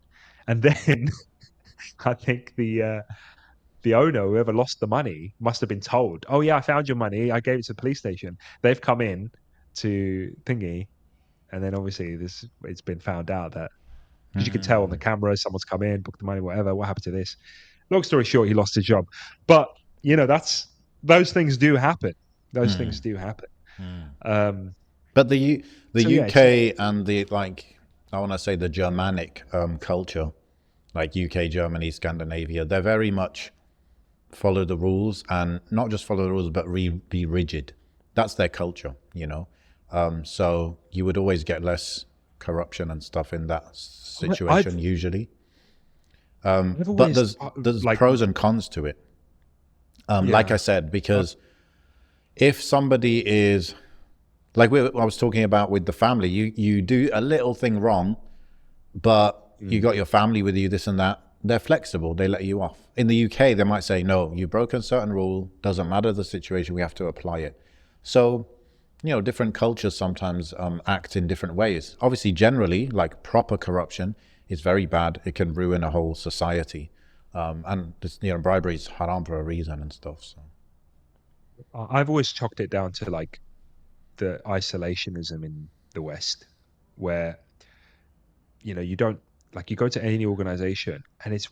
and then I think the owner, whoever lost the money, must have been told, "Oh yeah, I found your money. I gave it to the police station." They've come in to thingy, and then obviously it's been found out that, because you could tell on the camera, someone's come in, booked the money, whatever. What happened to this? Long story short, he lost his job. But that's those things do happen. Those things Mm, do happen. mm. Um, But the so yeah, UK and the like, I want to say the Germanic culture, like UK, Germany, Scandinavia, they're very much follow the rules, and not just follow the rules, but be rigid. That's their culture, you know. So you would always get less corruption and stuff in that I've situation usually. I've But always there's like pros and cons to it. Like yeah. I said, Uh, because if somebody is like I was talking about with the family, you do a little thing wrong, but you mm, got your family with you, this and that. They're flexible. They let you off. In the UK, they might say, no, you've broken a certain rule. Doesn't matter the situation. We have to apply it. So, you know, different cultures sometimes act in different ways. Obviously, generally, like proper corruption is very bad. It can ruin a whole society. And this, you know, bribery is haram for a reason and stuff. So, I've always chalked it down to like the isolationism in the West, where you don't like you go to any organization and it's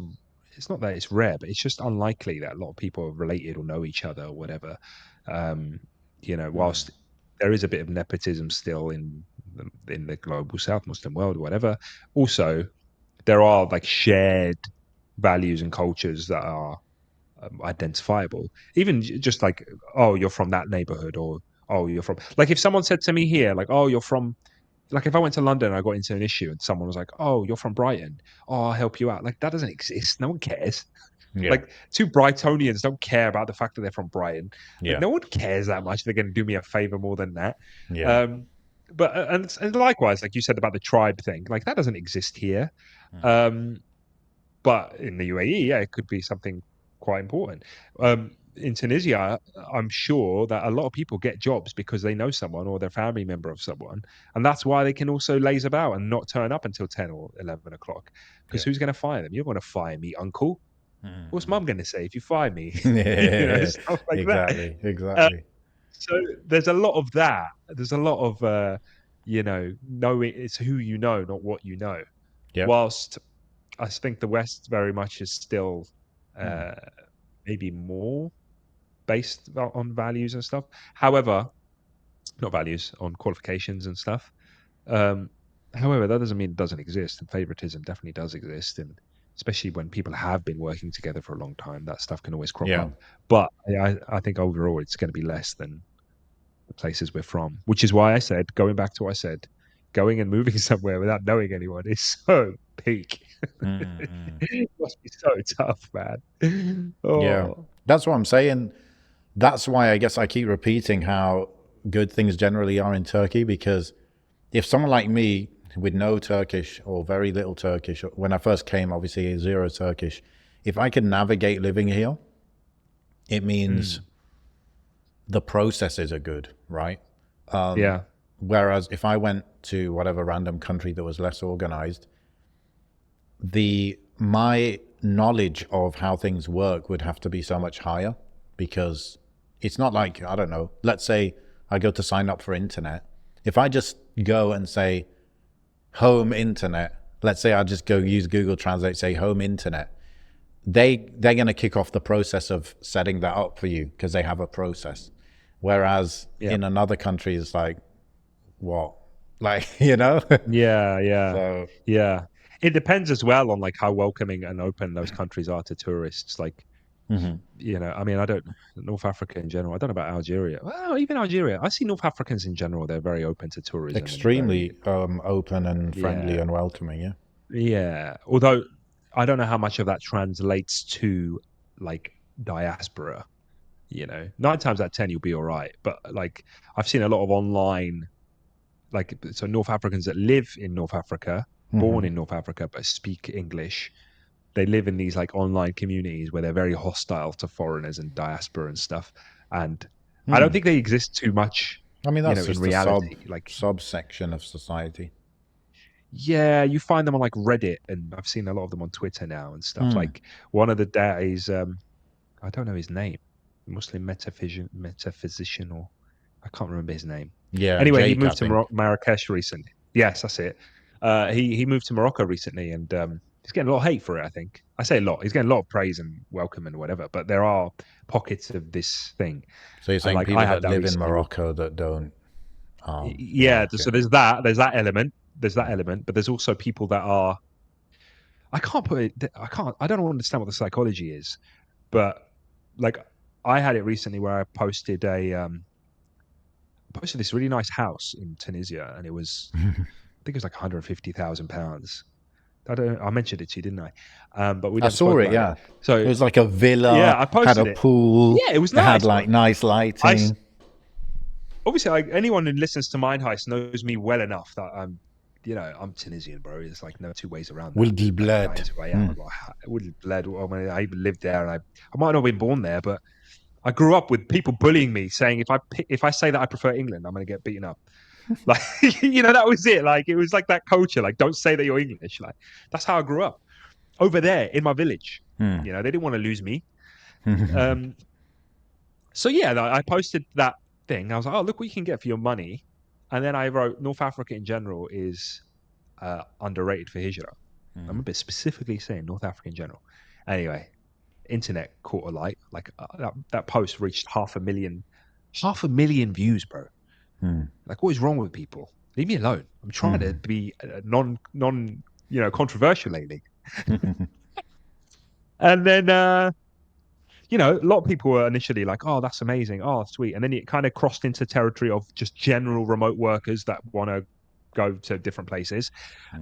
not that it's rare, but it's just unlikely that a lot of people are related or know each other or whatever. Um, whilst there is a bit of nepotism still in the global South, Muslim world, or whatever, also there are like shared values and cultures that are identifiable. Even just like, oh, you're from that neighborhood, or oh, you're from like if someone said to me here, like, oh, you're from like if I went to London and I got into an issue and someone was like, "Oh, you're from Brighton. Oh, I'll help you out." Like that doesn't exist. No one cares. yeah, Like two Brightonians don't care about the fact that they're from Brighton. Like yeah, no one cares that much. They're going to do me a favor more than that. yeah. Um, but and likewise, like you said about the tribe thing, like that doesn't exist here. Um, but in the UAE, yeah, it could be something quite important. In Tunisia, I'm sure that a lot of people get jobs because they know someone or they're a family member of someone, and that's why they can also laze about and not turn up until 10 or 11 o'clock. Because Yeah. who's going to fire them? You're going to fire me, uncle. What's mum going to say if you fire me? Yeah. Stuff like that. Exactly. Uh, Exactly. so there's a lot of that. There's a lot of knowing it's who you know, not what you know. Yep. Whilst I think the West very much is still Hmm. uh, maybe more based on values and stuff. However, not values, on qualifications and stuff. Um, however, that doesn't mean it doesn't exist. And favoritism definitely does exist, and especially when people have been working together for a long time, that stuff can always crop Yeah. up. But I think overall, it's going to be less than the places we're from, which is why I said, going back to what I said, going and moving somewhere without knowing anyone is so peak. Mm-mm. It must be so tough, man. Yeah. Oh, That's what I'm saying. That's why I guess I keep repeating how good things generally are in Turkey, because if someone like me with no Turkish or very little Turkish, when I first came, obviously zero Turkish, if I can navigate living here, it means mm, the processes are good, right? yeah, Whereas if I went to whatever random country that was less organized, the my knowledge of how things work would have to be so much higher, because it's not like, I don't know, let's say I go to sign up for internet. If I just go and say home internet, let's say I just go use Google Translate, say home internet, they're going to kick off the process of setting that up for you because they have a process. Whereas yeah, in another country, it's like, what? Like, you know? yeah, yeah, So, yeah. It depends as well on like how welcoming and open those countries are to tourists. Like, mhm. I mean, I don't North Africa in general. I don't know about Algeria. Well, even Algeria, I see North Africans in general. They're very open to tourism and very, Extremely open and friendly yeah, and welcoming, yeah. yeah. Although I don't know how much of that translates to like diaspora. 9 times out of 10 you'll be all right. But like I've seen a lot of online, like so North Africans that live in North Africa, born Hmm. in North Africa, but speak English. They live in these like online communities where they're very hostile to foreigners and diaspora and stuff. And I don't Hmm. think they exist too much, I mean, that's in just a sub reality. Like, subsection of society. yeah, you find them on like Reddit, and I've seen a lot of them on Twitter now and stuff. Hmm. Like one of the days, I don't know his name, Muslim metaphysician, or I can't remember his name. Yeah, Anyway, he Jake, I moved to think. Marrakesh recently. Yes, that's it. He moved to Morocco recently, and he's getting a lot of hate for it. I think I say a lot. He's getting a lot of praise and welcome and whatever. But there are pockets of this thing. So you're And saying like people I had that that live in recently. Morocco that don't. Yeah. Okay. So there's that element. There's that element, but there's also people that are. I can't put it. I don't understand what the psychology is, but like I had it recently where I posted this really nice house in Tunisia, and it was I think it was like £150,000. I mentioned it to you, didn't I? But we I never saw spoke it. about it. Yeah, So it was like a villa, yeah, I had a posted it. pool, Yeah, it was it had nice, bro. like nice lighting. Obviously, anyone who listens to Mind Heist knows me well enough that I'm Tunisian, bro. There's like no two ways around that. With the Like that blood. is who I am. I wouldn't bled. I mean, I even lived there, and I might not have been born there, but I grew up with people bullying me, saying if I say that I prefer England, I'm going to get beaten up. Like that was it. Like it was like that culture. Like don't say that you're English. Like that's how I grew up over there in my village. They didn't want to lose me. So yeah, I posted that thing. I was like, oh, look what you can get for your money. And then I wrote North Africa in general is underrated for Hijra. I'm a bit specifically saying North Africa in general. Anyway, internet caught a light. Like that post reached 500,000 views, bro. Like, what is wrong with people? Leave me alone. I'm trying to be non controversial lately. And then a lot of people were initially like, oh, that's amazing. Oh, sweet. And then it kind of crossed into territory of just general remote workers that want to go to different places.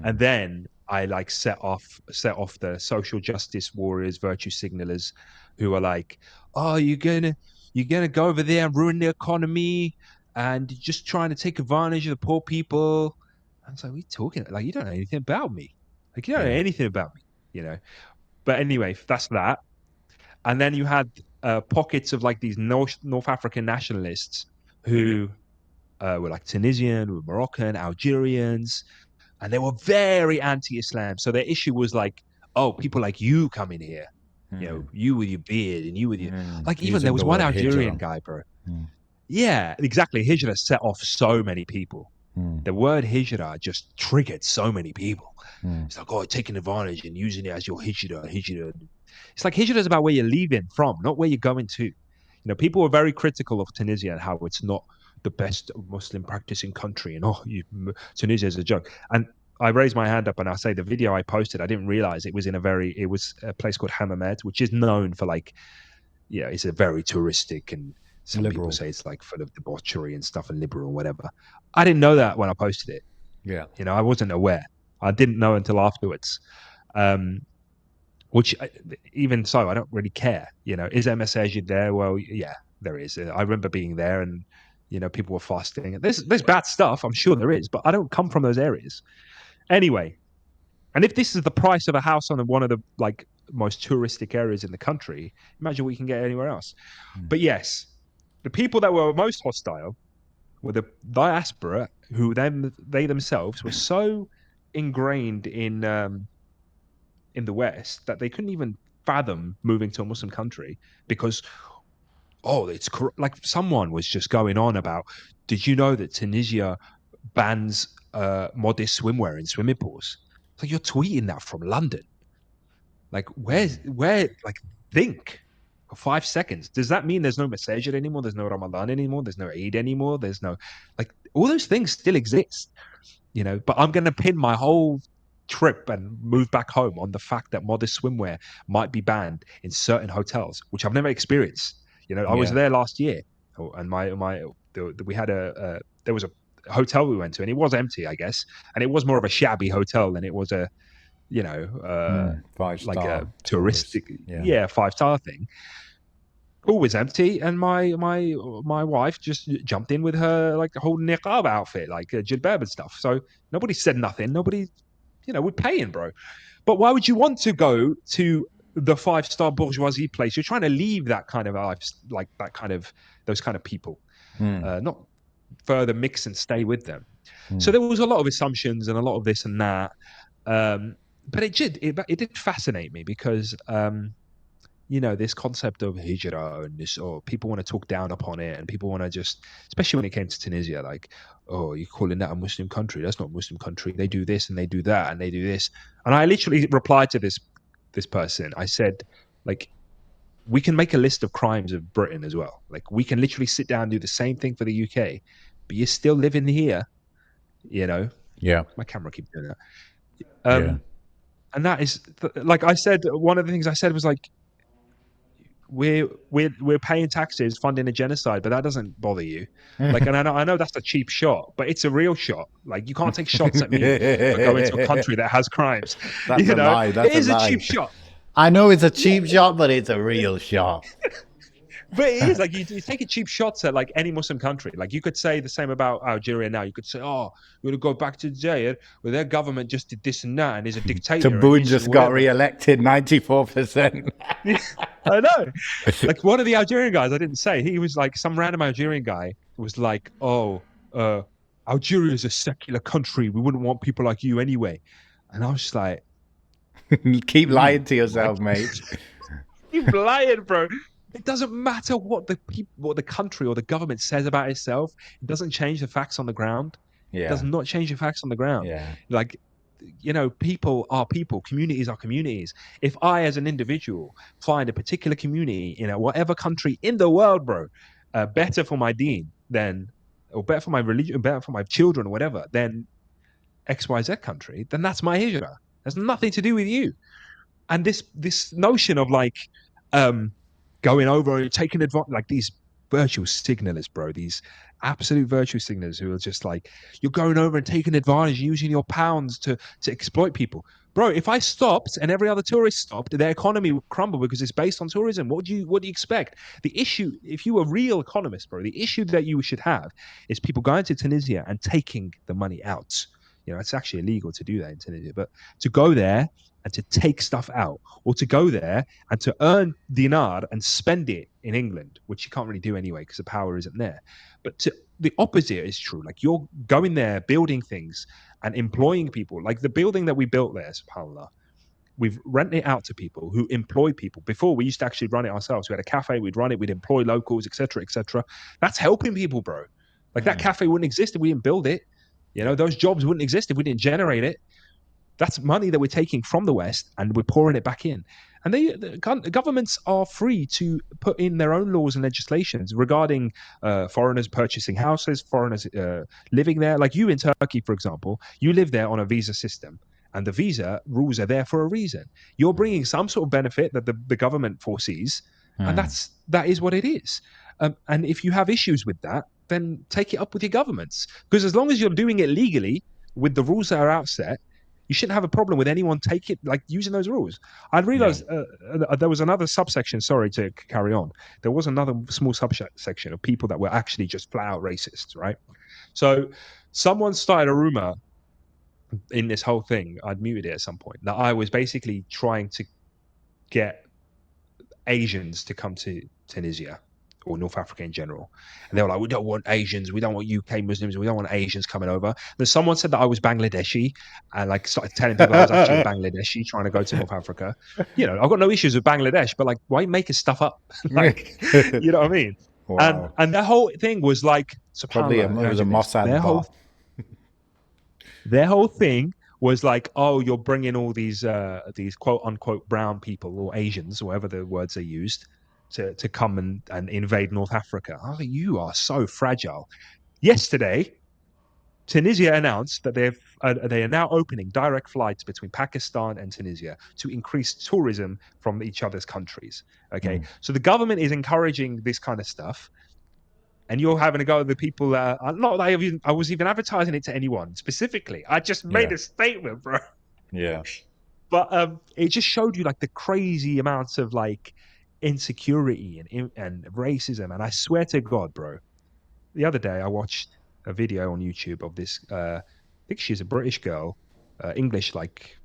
And then I like set off the social justice warriors, virtue signalers who are like, oh, you're gonna go over there and ruin the economy and just trying to take advantage of the poor people. I was like, what are you talking? Like, you don't know anything about me. Like, you don't know anything about me. But anyway, that's that. And then you had pockets of like these North African nationalists who were like Tunisian, were Moroccan, Algerians, and they were very anti-Islam. So their issue was like, oh, people like you come in here, you with your beard and you with your like. Even there Using was the one word Algerian Hijra. guy, bro. Yeah, exactly. Hijra set off so many people. The word Hijra just triggered so many people. It's like, oh, taking advantage and using it as your Hijra. It's like Hijra is about where you're leaving from, not where you're going to. People were very critical of Tunisia and how it's not the best Muslim practicing country, and Tunisia is a joke. And I raised my hand up and I say the video I posted, I didn't realize it was a place called Hammamet, which is known for like, it's a very touristic, and some people Liberal. say it's like full of debauchery and stuff and liberal and whatever. I didn't know that when I posted it. Yeah. I wasn't aware. I didn't know until afterwards. Which even so, I don't really care. Is there masajid there? Well, yeah, there is. I remember being there, and people were fasting. There's bad stuff, I'm sure there is, but I don't come from those areas. Anyway, and if this is the price of a house on one of the like most touristic areas in the country, imagine what you can get anywhere else. But yes, the people that were most hostile were the diaspora, who they themselves were so ingrained in the West that they couldn't even fathom moving to a Muslim country because, it's like someone was just going on about, did you know that Tunisia bans modest swimwear in swimming pools? It's like, you're tweeting that from London. Like, like, think for 5 seconds. Does that mean there's no Masajid anymore? There's no Ramadan anymore? There's no Eid anymore? There's no, like, all those things still exist, but I'm going to pin my whole trip and move back home on the fact that modest swimwear might be banned in certain hotels, which I've never experienced. I was there last year, and we had there was a hotel we went to, and it was empty, I guess, and it was more of a shabby hotel than it was a like a 5-star tourist. touristic, 5-star thing. All was empty, and my wife just jumped in with her like whole niqab outfit, like a jilbab and stuff. So nobody said nothing. Nobody, we're paying, bro. But why would you want to go to the 5-star bourgeoisie place? You're trying to leave that kind of life, like that kind of those kind of people, not further mix and stay with them. So there was a lot of assumptions and a lot of this and that. But it did fascinate me because this concept of Hijra and this, or people want to talk down upon it, and people want to just, especially when it came to Tunisia, like, oh, you're calling that a Muslim country? That's not a Muslim country. They do this and they do that and they do this. And I literally replied to this person. I said, like, we can make a list of crimes of Britain as well. Like, we can literally sit down and do the same thing for the UK, but you're still living here, Yeah. My camera keeps doing that. Yeah. And that is, like I said, one of the things I said was like, we're paying taxes, funding a genocide, but that doesn't bother you. Like, and I know that's a cheap shot, but it's a real shot. Like, you can't take shots at me for going to a country that has crimes. That's a lie. It That's a is a lie. cheap shot. I know it's a cheap shot, but it's a real shot. But it is like you take cheap shots at like any Muslim country. Like, you could say the same about Algeria now. You could say, oh, we're going to go back to Zaire where their government just did this and that and is a dictator. Tabboune just got re-elected 94%. I know. Like, one of the Algerian guys, I didn't say, he was like, some random Algerian guy was like, oh, Algeria is a secular country. We wouldn't want people like you anyway. And I was just like, keep lying to yourself, mate. Keep lying, bro. It doesn't matter what the country or the government says about itself. It doesn't change the facts on the ground. Yeah. It does not change the facts on the ground. Yeah. Like, people are people. Communities are communities. If I, as an individual, find a particular community in whatever country in the world, bro, better for my deen or better for my religion, better for my children, or whatever, than XYZ country, then that's my hijrah. There's nothing to do with you. And this notion of like, going over and taking advantage, like these virtual signalers, bro, these absolute virtue signalers who are just like, you're going over and taking advantage, using your pounds to exploit people. Bro, if I stopped and every other tourist stopped, their economy would crumble because it's based on tourism. What do you expect? The issue, if you were a real economist, bro, the issue that you should have is people going to Tunisia and taking the money out. It's actually illegal to do that in Tunisia, but to go there and to take stuff out, or to go there and to earn dinar and spend it in England, which you can't really do anyway because the power isn't there. But the opposite is true. Like, you're going there, building things and employing people. Like the building that we built there, subhanAllah, we've rented it out to people who employ people. Before, we used to actually run it ourselves. We had a cafe, we'd run it, we'd employ locals, etc., etc. That's helping people, bro. Like, that cafe wouldn't exist if we didn't build it. Those jobs wouldn't exist if we didn't generate it. That's money that we're taking from the West and we're pouring it back in. And the governments are free to put in their own laws and legislations regarding foreigners purchasing houses, foreigners living there. Like you in Turkey, for example, you live there on a visa system, and the visa rules are there for a reason. You're bringing some sort of benefit that the government foresees, and that is what it is. And if you have issues with that, then take it up with your governments. Because as long as you're doing it legally with the rules that are outset, you shouldn't have a problem with anyone using those rules. I realized there was another subsection. Sorry to carry on. There was another small subsection of people that were actually just flat out racists, right? So someone started a rumor in this whole thing. I'd muted it at some point, that I was basically trying to get Asians to come to Tunisia or North Africa in general. And they were like, we don't want Asians, we don't want UK Muslims, we don't want Asians coming over. Then someone said that I was Bangladeshi, and like started telling people I was actually Bangladeshi trying to go to North Africa. I've got no issues with Bangladesh, but like, why making stuff up? Like, you know what I mean? Wow. And that whole thing was like, probably it was a Mossad bot. Their whole thing was like, oh, you're bringing all these quote unquote brown people or Asians, or whatever the words they used, to come and invade North Africa. I was like, you are so fragile. Yesterday, Tunisia announced that they are now opening direct flights between Pakistan and Tunisia to increase tourism from each other's countries. Okay, so the government is encouraging this kind of stuff, and you're having to go with the people that not that I was even advertising it to anyone specifically. I just made a statement, bro. Yeah. But it just showed you like the crazy amounts of like insecurity and racism. And I swear to God, bro, the other day I watched a video on YouTube of this. I think she's a British girl, English, like,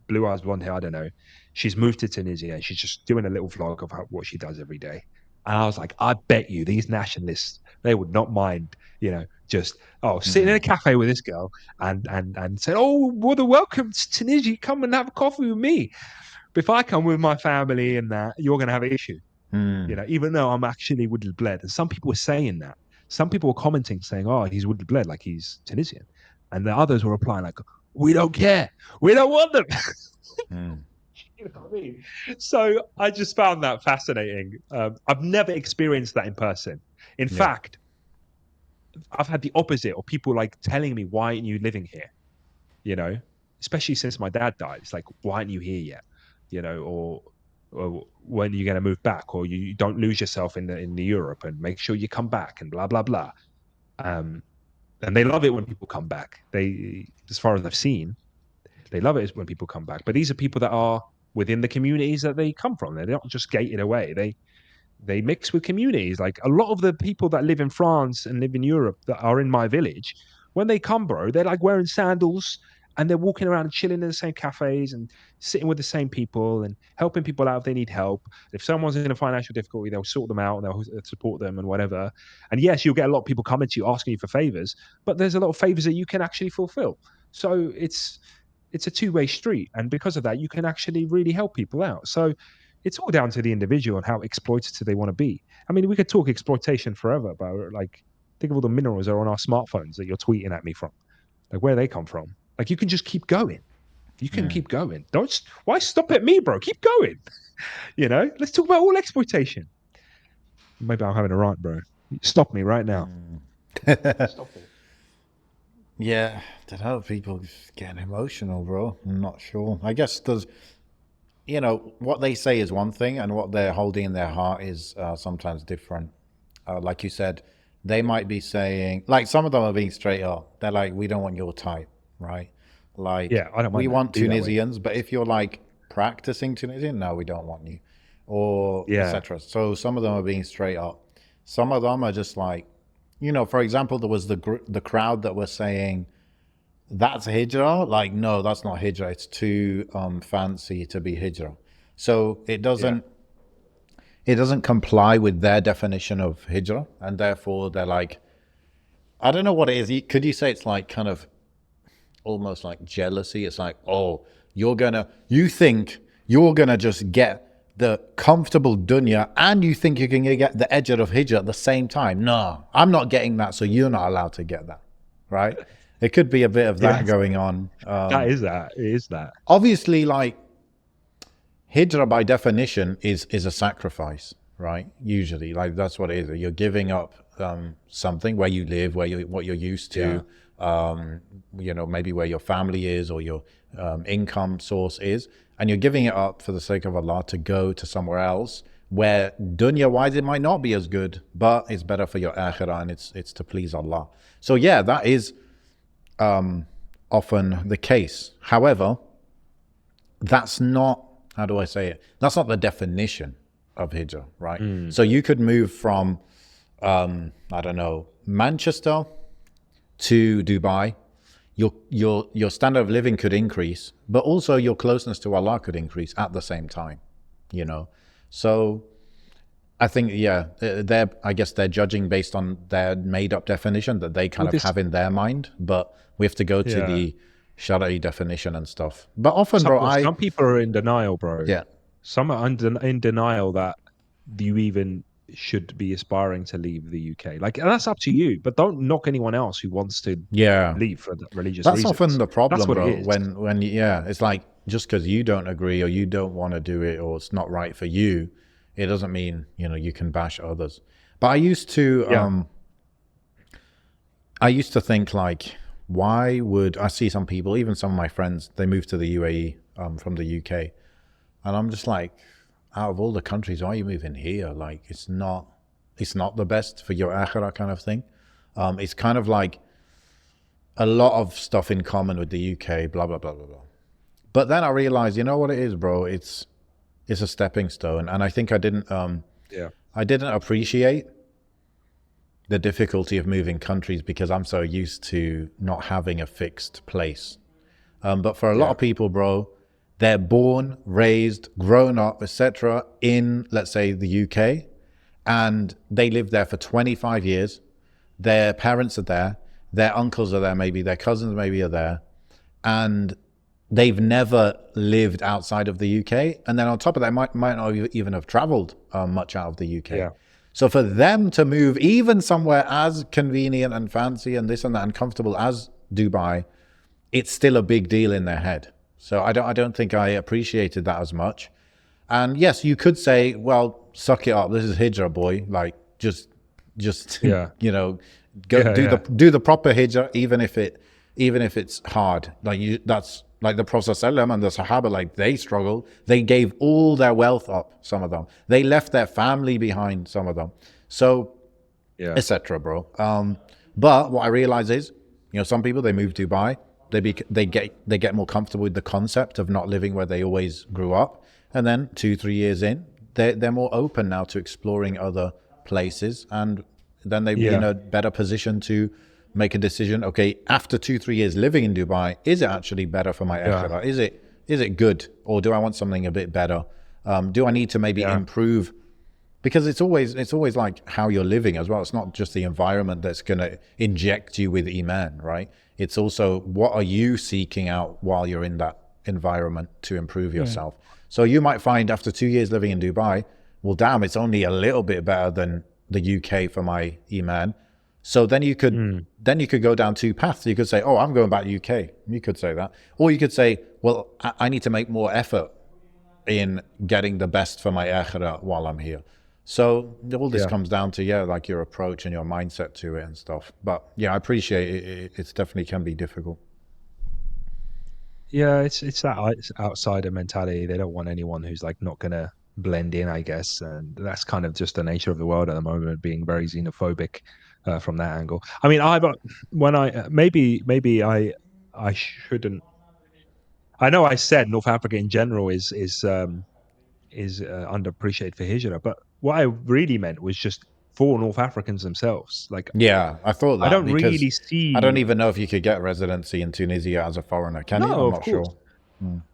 blue eyes, blonde hair. I don't know. She's moved to Tunisia. She's just doing a little vlog of what she does every day. And I was like, I bet you these nationalists, they would not mind, just sitting in a cafe with this girl and saying, oh, well, welcome to Tunisia, come and have a coffee with me. But if I come with my family and that, you're going to have an issue. Hmm. You know, even though I'm actually woodly bled. And some people were saying that. Some people were commenting saying, oh, he's woodly bled, like he's Tunisian. And the others were replying like, we don't care. We don't want them. Hmm. You know what I mean? So I just found that fascinating. I've never experienced that in person. In Yeah. fact, I've had the opposite, or people like telling me, why aren't you living here? You know, especially since my dad died. It's like, why aren't you here yet? You know, or when are you going to move back? Or you don't lose yourself in the Europe, and make sure you come back, and blah, blah, blah. And they love it when people come back. They, as far as I've seen, they love it when people come back. But these are people that are within the communities that they come from. They're not just gated away. They mix with communities. Like a lot of the people that live in France and live in Europe that are in my village, when they come, bro, they're like wearing sandals and they're walking around and chilling in the same cafes and sitting with the same people and helping people out if they need help. If someone's in a financial difficulty, they'll sort them out and they'll support them and whatever. And yes, you'll get a lot of people coming to you asking you for favors, but there's a lot of favors that you can actually fulfill. So it's a two-way street, and because of that, you can actually really help people out. So it's all down to the individual and how exploitative they want to be. I mean, we could talk exploitation forever, but like, think of all the minerals that are on our smartphones that you're tweeting at me from. Like, where they come from. Like, you can just keep going. You can keep going. Why stop at me, bro? Keep going. You know, let's talk about all exploitation. Maybe I'm having a rant, bro. Stop me right now. Stop me. Yeah, I don't know. People just getting emotional, bro. I'm not sure. I guess there's, you know, what they say is one thing, and what they're holding in their heart is sometimes different. Like you said, they might be saying, like, some of them are being straight up. They're like, we don't want your type, right? Like, Yeah, I don't mind we that. want Be that way. Tunisians, but if you're like practicing Tunisian, no, we don't want you, or Yeah. etc. So some of them are being straight up. Some of them are just like, you know, for example, there was the crowd that were saying, that's Hijra. Like, no, that's not Hijra. It's too fancy to be Hijra. So it doesn't comply with their definition of Hijra, and therefore they're like, I don't know what it is. Could you say it's like kind of almost like jealousy? It's like, oh, you think you're gonna just get the comfortable dunya, and you think you can get the edge of Hijra at the same time. No, I'm not getting that, so you're not allowed to get that, right? It could be a bit of that going on. That is that. It is that. Obviously, like, Hijra by definition is a sacrifice, right? Usually, like, that's what it is. You're giving up something, where you live, what you're used to, you know, maybe where your family is or your income source is, and you're giving it up for the sake of Allah to go to somewhere else where dunya wise it might not be as good, but it's better for your akhirah, and it's to please Allah. So yeah, that is often the case. However, that's not, how do I say it? That's not the definition of Hijrah, right? So you could move from, I don't know, Manchester to Dubai. Your standard of living could increase, but also your closeness to Allah could increase at the same time, you know? So I think, yeah, I guess they're judging based on their made-up definition that they kind of have in their mind, but we have to go to the Shara'i definition and stuff. But often, some people are in denial, bro. Yeah. Some are in denial that you even should be aspiring to leave the UK. Like, and that's up to you, but don't knock anyone else who wants to leave for religious reasons. That's often the problem, that's what bro. it is. When it's like, just because you don't agree or you don't want to do it or it's not right for you, it doesn't mean, you know, you can bash others. But I used to think, like, why would I see some people, even some of my friends, they moved to the UAE from the UK, and I'm just like, out of all the countries, why are you moving here? Like, it's not the best for your akhirah kind of thing. It's kind of like a lot of stuff in common with the UK, blah, blah, blah, blah, blah. But then I realized, you know what it is, bro? It's a stepping stone. And I think I didn't appreciate the difficulty of moving countries because I'm so used to not having a fixed place. But for a lot of people, bro, they're born, raised, grown up, etc. in, let's say, the UK, and they live there for 25 years. Their parents are there, their uncles are there, maybe their cousins maybe are there, and they've never lived outside of the UK, and then on top of that, might not even have traveled much out of the UK. Yeah. So for them to move even somewhere as convenient and fancy and this and that and comfortable as Dubai, it's still a big deal in their head. So I don't think I appreciated that as much. And yes, you could say, well, suck it up. This is Hijrah, boy. Like just Yeah. you know, go Yeah. do the proper Hijrah, even if it's hard. Like that's like the Prophet ﷺ and the Sahaba, like they struggled. They gave all their wealth up, some of them. They left their family behind, some of them. So, Yeah. etc., bro. But what I realize is, some people, they move to Dubai, they get more comfortable with the concept of not living where they always grew up, and then 2-3 years in, they're more open now to exploring other places, and then they're in a better position to make a decision. Okay, after 2-3 years living in Dubai, is it actually better for my akhirah? Is it good, or do I want something a bit better? Do I need to maybe improve? Because it's always like how you're living as well. It's not just the environment that's going to inject you with iman, right? It's also what are you seeking out while you're in that environment to improve yourself. So you might find after 2 years living in Dubai, well, damn, it's only a little bit better than the UK for my iman. So then you could go down two paths. You could say, oh, I'm going back to UK. You could say that. Or you could say, well, I need to make more effort in getting the best for my akhirah while I'm here. So all this comes down to, like your approach and your mindset to it and stuff. But I appreciate it. It's definitely can be difficult. Yeah, it's that outsider mentality. They don't want anyone who's like not gonna blend in, I guess, and that's kind of just the nature of the world at the moment, being very xenophobic from that angle. I mean, I shouldn't. I know I said North Africa in general is underappreciated for Hijra, but what I really meant was just for North Africans themselves. Like, Yeah, I thought I that don't because really I don't see. even know if you could get residency in Tunisia as a foreigner. Can you? No, I'm of not course.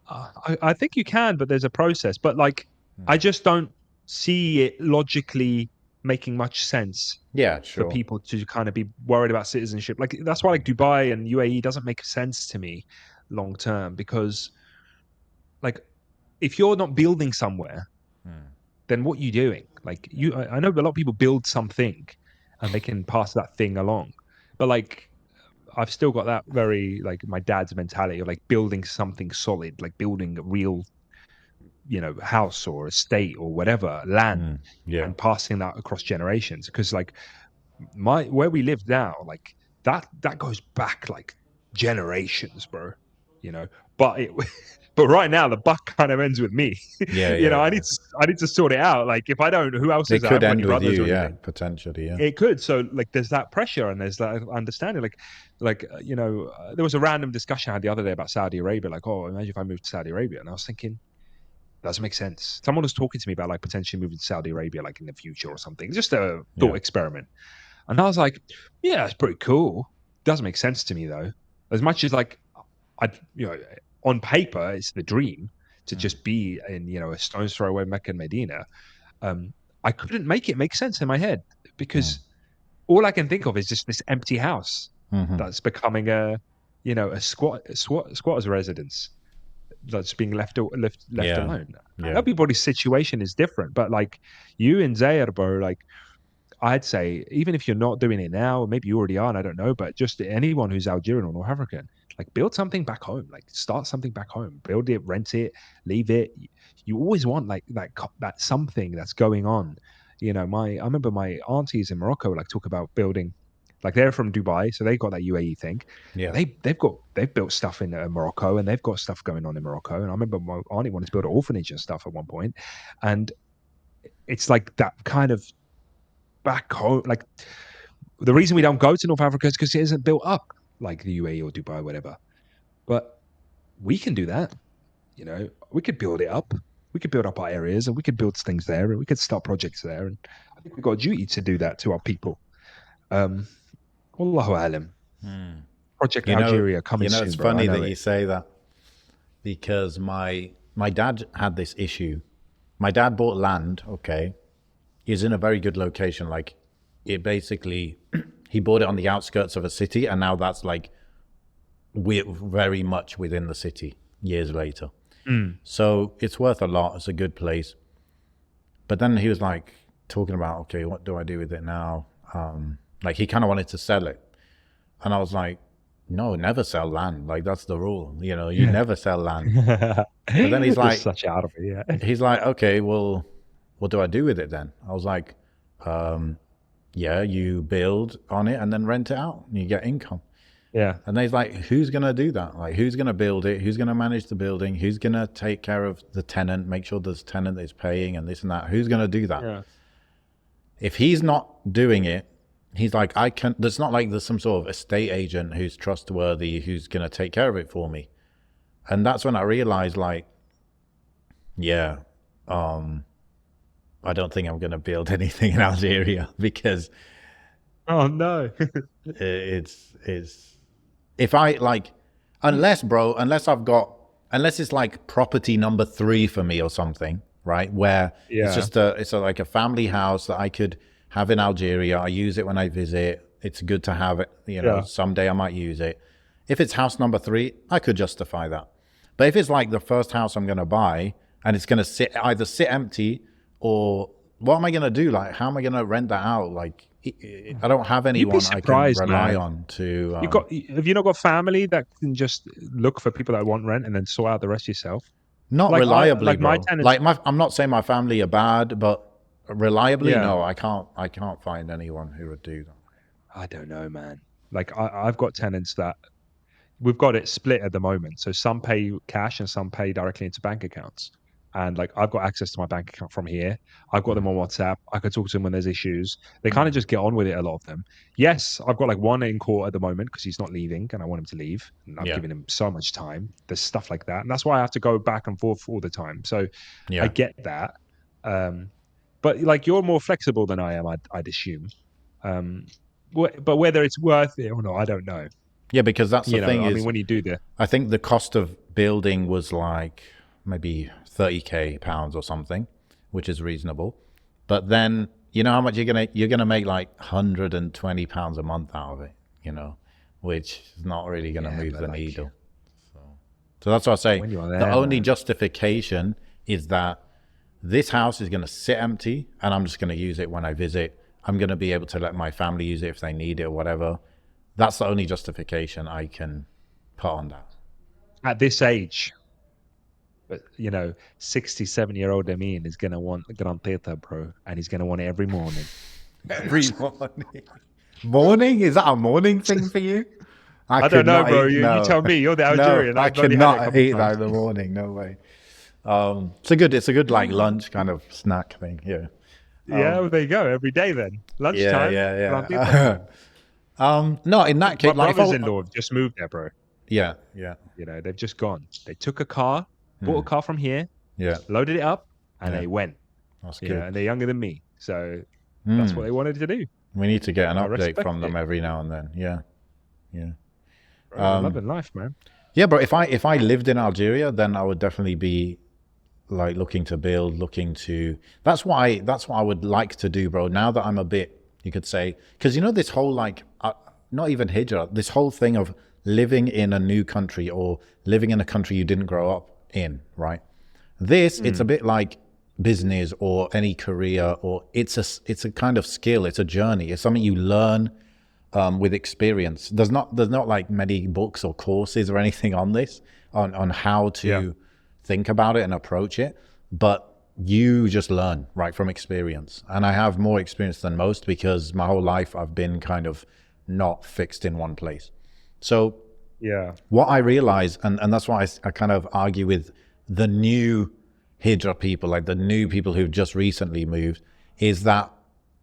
sure. I think you can, but there's a process. But like, I just don't see it logically making much sense Yeah, for sure. people to kind of be worried about citizenship. Like, that's why like Dubai and UAE doesn't make sense to me long term, because like if you're not building somewhere, then what are you doing? Like I know a lot of people build something and they can pass that thing along, but like I've still got that very like my dad's mentality of like building something solid, like building a real, house or estate or whatever, land, Yeah. and passing that across generations. Because like where we live now, like that goes back like generations, bro. You know, but it but right now the buck kind of ends with me. Yeah, yeah, I yeah. need to sort it out. Like if I don't, who else is It there? I could haven't got any end with you, brothers or yeah, anything. potentially, yeah. It could. So like there's that pressure and there's that understanding. There was a random discussion I had the other day about Saudi Arabia. Like, oh, imagine if I moved to Saudi Arabia, and I was thinking, doesn't make sense. Someone was talking to me about like potentially moving to Saudi Arabia, like in the future or something. Just a thought Yeah. experiment. And I was like, yeah, it's pretty cool. Doesn't make sense to me though. As much as like on paper, it's the dream to just be in, a stone's throw away Mecca and Medina. I couldn't make it make sense in my head because all I can think of is just this empty house that's becoming a squatter's residence that's being left Yeah. alone. Yeah. Everybody's situation is different, but like you and Zaire, bro, like I'd say, even if you're not doing it now, maybe you already are, and I don't know, but just anyone who's Algerian or North African, like build something back home, like start something back home, build it, rent it, leave it. You always want like that something that's going on. I remember my aunties in Morocco like talk about building, like they're from Dubai, so they got that UAE thing, but Yeah. they've built stuff in Morocco, and they've got stuff going on in Morocco. And I remember my auntie wanted to build an orphanage and stuff at one point, and it's like that kind of back home. Like the reason we don't go to North Africa is because it isn't built up like the UAE or Dubai or whatever. But we can do that. We could build it up. We could build up our areas, and we could build things there, and we could start projects there. And I think we've got a duty to do that to our people. Wallahu alam. Project You know, Algeria coming it's soon, bro. I funny know that you it. say that because my dad had this issue. My dad bought land, okay. He's in a very good location. Like it basically he bought it on the outskirts of a city, and now that's like we're very much within the city. years later. Mm. So it's worth a lot. It's a good place. But then he was like talking about, okay, what do I do with it now? Like he kind of wanted to sell it. And I was like, no, never sell land. Like that's the rule. You know, you never sell land. But then he's You're like, such out of it, yeah. he's like, okay, well, what do I do with it then? I was like, yeah, you build on it and then rent it out and you get income. Yeah. And he's like, who's going to do that? Like, who's going to build it? Who's going to manage the building? Who's going to take care of the tenant, make sure the tenant is paying and this and that? Who's going to do that? Yeah. If he's not doing it, he's like, I can, there's not like there's some sort of estate agent who's trustworthy, who's going to take care of it for me. And that's when I realized like, yeah, I don't think I'm going to build anything in Algeria because Oh no. it's if I like, unless it's like property number 3 for me or something, right? Where it's just like a family house that I could have in Algeria. I use it when I visit. It's good to have it, you know, someday I might use it. If it's house number 3, I could justify that. But if it's like the first house I'm going to buy and it's going to either sit empty or what am I going to do? Like, how am I going to rent that out? Like, I don't have anyone I can rely on to. Have you not got family that can just look for people that want rent and then sort out the rest yourself? Not Like reliably, my bro. tenants, I'm not saying my family are bad, but reliably, Yeah. no, I can't find anyone who would do that. I don't know, man. Like I've got tenants that we've got it split at the moment. So some pay cash and some pay directly into bank accounts. And like I've got access to my bank account from here. I've got them on WhatsApp. I could talk to them when there's issues. They kind of just get on with it, a lot of them. Yes, I've got like one in court at the moment because he's not leaving and I want him to leave. And I'm Yeah. giving him so much time. There's stuff like that. And that's why I have to go back and forth all the time. So Yeah. I get that. But like you're more flexible than I am, I'd assume. But whether it's worth it or not, I don't know. Yeah, because that's the thing I is, mean, when you do I think the cost of building was like maybe 30k pounds or something, which is reasonable. But then you know how much you're gonna make like 120 pounds a month out of it, you know, which is not really gonna move the needle. So that's what I say. When you are there, the only man. justification is that this house is gonna sit empty, and I'm just gonna use it when I visit. I'm gonna be able to let my family use it if they need it or whatever. That's the only justification I can put on that. At this age, but 67-year-old Ameen is gonna want Gran Teta, bro, and he's gonna want it every morning. Every morning. Morning? Is that a morning thing for you? I don't know, bro. You tell me. You're the Algerian. No, I cannot eat that in the morning. No way. It's a good like lunch kind of snack thing. Yeah. Yeah, well, there you go. Every day then. Lunchtime. Yeah. No, in that case, My like brothers-in-law have just moved there, bro. Yeah. They've just gone. They took a car, bought a car from here, Yeah. loaded it up, and they went. That's good. And they're younger than me, so that's what they wanted to do. We need to get an I update respect from them it. every now and then. Yeah. Bro, they're loving life, man. Yeah, but if I lived in Algeria, then I would definitely be like looking to build, that's what I would like to do, bro. Now that I'm a bit, you could say, because this whole like not even Hijrah, this whole thing of living in a new country or living in a country you didn't grow up in, right? It's a bit like business or any career, or it's a kind of skill, it's a journey, it's something you learn with experience. There's not like many books or courses or anything on this, on how to think about it and approach it, but you just learn right from experience. And I have more experience than most because my whole life I've been kind of not fixed in one place. So what I realize, and that's why I kind of argue with the new Hijra people, like the new people who've just recently moved, is that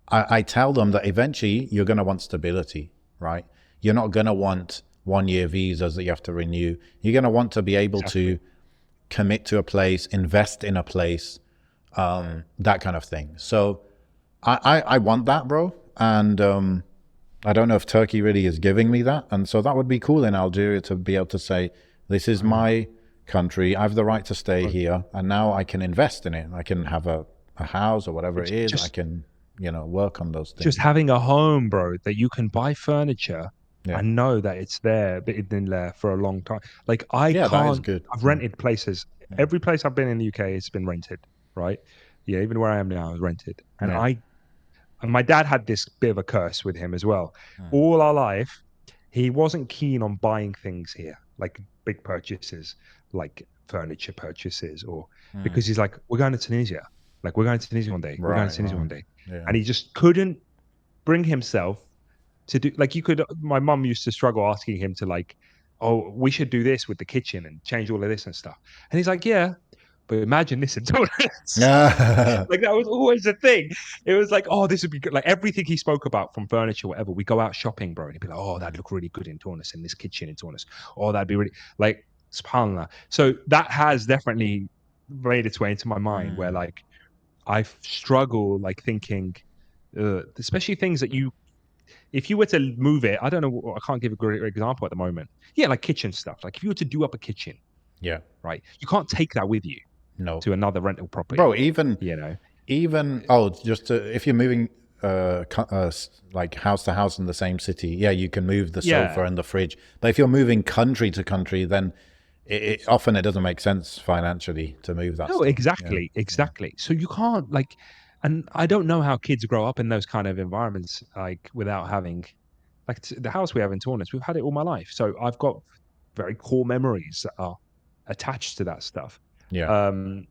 I tell them that eventually you're going to want stability, right? You're not going to want 1-year visas that you have to renew. You're going to want to be able to commit to a place, invest in a place, that kind of thing. So I want that, bro. And I don't know if Turkey really is giving me that. And so that would be cool in Algeria to be able to say, this is my country. I have the right to stay here. And now I can invest in it. I can have a house or whatever it is. I can, work on those things. Just having a home, bro, that you can buy furniture I know that it's there, but it's been there for a long time. Like I Yeah, that is can't. good. I've rented places. Every place I've been in the UK, it's been rented, right? Yeah, even where I am now is rented. And Yeah. and my dad had this bit of a curse with him as well. Mm. All our life, he wasn't keen on buying things here, like big purchases, like furniture purchases, or Mm. because he's like, we're going to Tunisia. Like, we're going to Tunisia one day. We're going to Right, Tunisia one right. day. Yeah. And he just couldn't bring himself to do, like, you could, my mum used to struggle asking him to, like, oh, we should do this with the kitchen and change all of this and stuff. And he's like, yeah, but imagine this in toilets. Like that was always a thing. It was like, oh, this would be good. Like everything he spoke about from furniture, whatever. We go out shopping, bro, and he'd be like, oh, that'd look really good in Tunis, in this kitchen in Tunis. Oh, that'd be really like subhanallah. So that has definitely made its way into my mind, where like I struggle like thinking, especially things that you, if you were to move it, I don't know, I can't give a great example at the moment. Yeah, like kitchen stuff. Like if you were to do up a kitchen, Yeah. right, you can't take that with you No. to another rental property. Bro, even You know, just if you're moving like house to house in the same city, yeah, you can move the sofa yeah, and the fridge. But if you're moving country to country, then often it doesn't make sense financially to move that no, stuff. exactly, exactly. So you can't like, and I don't know how kids grow up in those kind of environments, like without having, like the house we have in Torrance, we've had it all my life. So I've got very core memories that are attached to that stuff. Yeah. And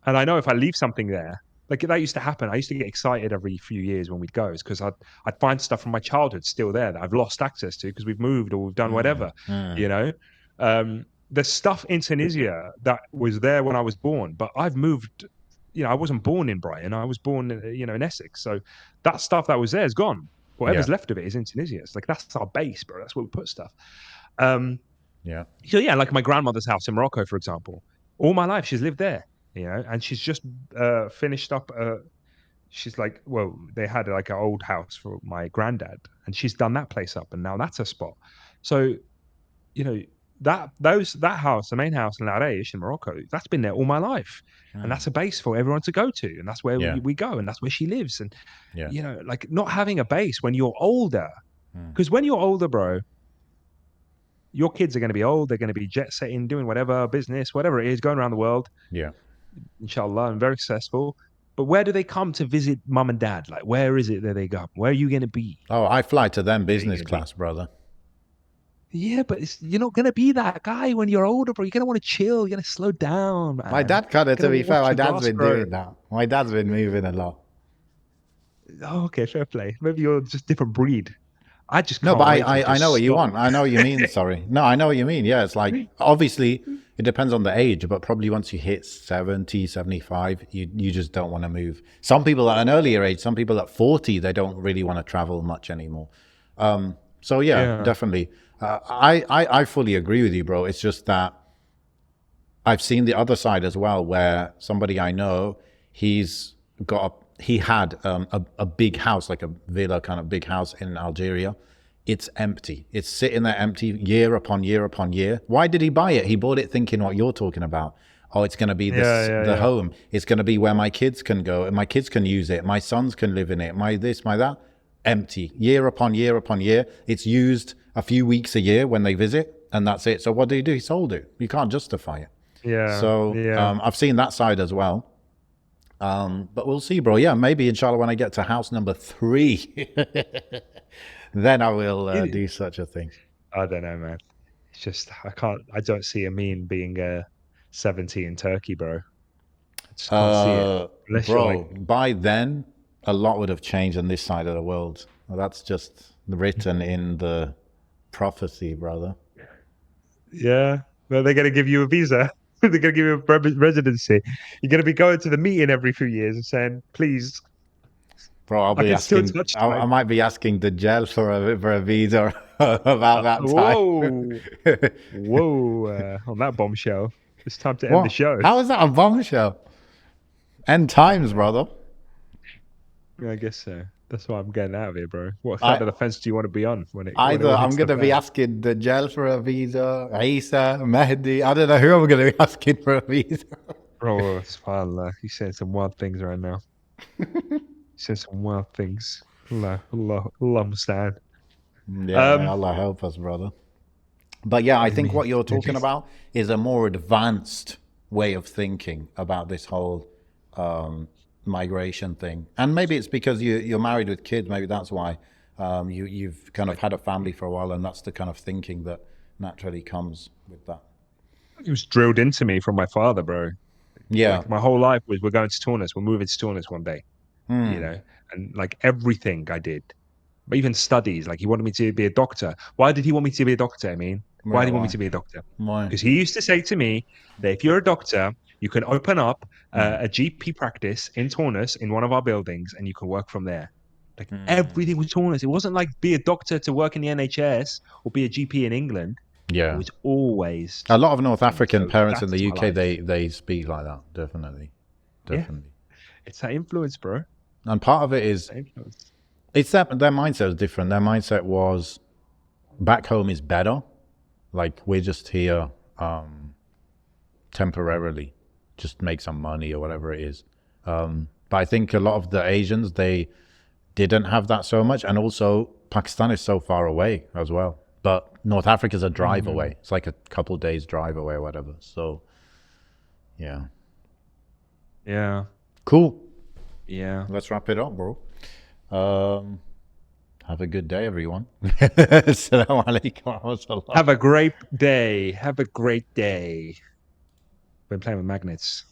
I know if I leave something there, like that used to happen. I used to get excited every few years when we'd go, because I'd find stuff from my childhood still there that I've lost access to because we've moved or we've done whatever, you know. There's stuff in Tunisia that was there when I was born, but I've moved. You know, I wasn't born in Brighton. I was born, in Essex. So that stuff that was there is gone. Yeah. Whatever's left of it is in Tunisia. It's like that's our base, bro. That's where we put stuff. Um, Yeah. so yeah, like my grandmother's house in Morocco, for example. All my life, she's lived there, and she's just finished up. She's like, well, they had like an old house for my granddad, and she's done that place up, and now that's a spot. So, you know, that house, the main house in Laraish in Morocco, that's been there all my life, and that's a base for everyone to go to, and that's where Yeah. we go, and that's where she lives, and Yeah. like not having a base when you're older, because when you're older, bro, your kids are going to be old. They're going to be jet setting, doing whatever business, whatever it is, going around the world, Yeah. inshallah, and very successful. But where do they come to visit mum and dad? Like, where is it that they go? Where are you going to be? Oh, I fly to them Where are you business going to be? class, brother. Yeah, but you're not going to be that guy when you're older, bro. You're going to want to chill. You're going to slow down, My man. dad kind You're of, to going to be fair, watch my the dad's grass been grow. doing that. My dad's been moving a lot. Oh, okay, fair play. Maybe you're just different breed. I just No, can't but wait to I know just what you stop. want. I know what you mean. Sorry. No, I know what you mean. Yeah, it's like, obviously, it depends on the age, but probably once you hit 70, 75, you just don't want to move. Some people at an earlier age, some people at 40, they don't really want to travel much anymore. So, yeah, Yeah. definitely. I fully agree with you, bro. It's just that I've seen the other side as well, where somebody I know, he had a big house, like a villa kind of big house in Algeria. It's empty. It's sitting there empty year upon year upon year. Why did he buy it? He bought it thinking what you're talking about. Oh, it's going to be the Yeah. home. It's going to be where my kids can go and my kids can use it. My sons can live in it. My this, my that. Empty. Year upon year upon year. It's used a few weeks a year when they visit, and that's it. So what do? He sold it. You can't justify it. Yeah. So Yeah. I've seen that side as well. But we'll see, bro. Yeah, maybe inshallah when I get to house number 3, then I will It- do such a thing. I don't know, man. It's just I don't see Ameen being 70 in Turkey, bro. I just can't see it. Unless you're like, Bro, by then, a lot would have changed on this side of the world. Well, that's just written in the prophecy, brother. yeah, well, they're gonna give you a visa. They're gonna give you a residency. You're gonna be going to the meeting every few years and saying, "Please, Bro, I'll I be can still asking. touch I time." might be asking the jail for a visa about that Whoa, time. whoa! On that bombshell, it's time to end the What? show. How is that a bombshell? End times, brother. I guess so. That's why I'm getting out of here, bro. What side I of the fence do you want to be on when it either all I'm hits the gonna be fan? asking the jail for a visa, Isa, Mehdi. I don't know who I'm gonna be asking for a visa. Bro, subhanallah, he's saying some wild things right now. He's saying some wild things. Allah, Allah, Allah understand. Yeah, Allah help us, brother. But yeah, I think mean, what you're talking about is a more advanced way of thinking about this whole migration thing. And maybe it's because you're married with kids. Maybe that's why you've kind of had a family for a while, and that's the kind of thinking that naturally comes with that. it was drilled into me from my father, bro. Yeah. Like my whole life was, we're going to Tunis, we're moving to Tunis one day, Hmm. and like everything I did, but even studies, like he wanted me to be a doctor. Why did he want me to be a doctor? I mean, why Yeah. did he want me Why? to be a doctor? Why? Because he used to say to me that if you're a doctor, you can open up Hmm. a GP practice in Tunis in one of our buildings, and you can work from there. Like Hmm. everything was Tunis. It wasn't like be a doctor to work in the NHS or be a GP in England. It Yeah. was always A lot of North Tunis. African So parents in that's the my UK, life. they speak like that. Definitely. Yeah, Definitely. it's that influence, bro. And part of it is That influence. it's that their mindset is different. Their mindset was back home is better. Like we're just here temporarily, just make some money or whatever it is. But I think a lot of the Asians, they didn't have that so much, and also Pakistan is so far away as well. But North Africa's a drive Mhm. away. It's like a couple days drive away or whatever. So yeah, Yeah, cool. yeah. Let's wrap it up, bro. Um, have a good day, everyone. Assalamu alaikum wa rahmatullah. Have a great day. Have a great day. Been playing with magnets.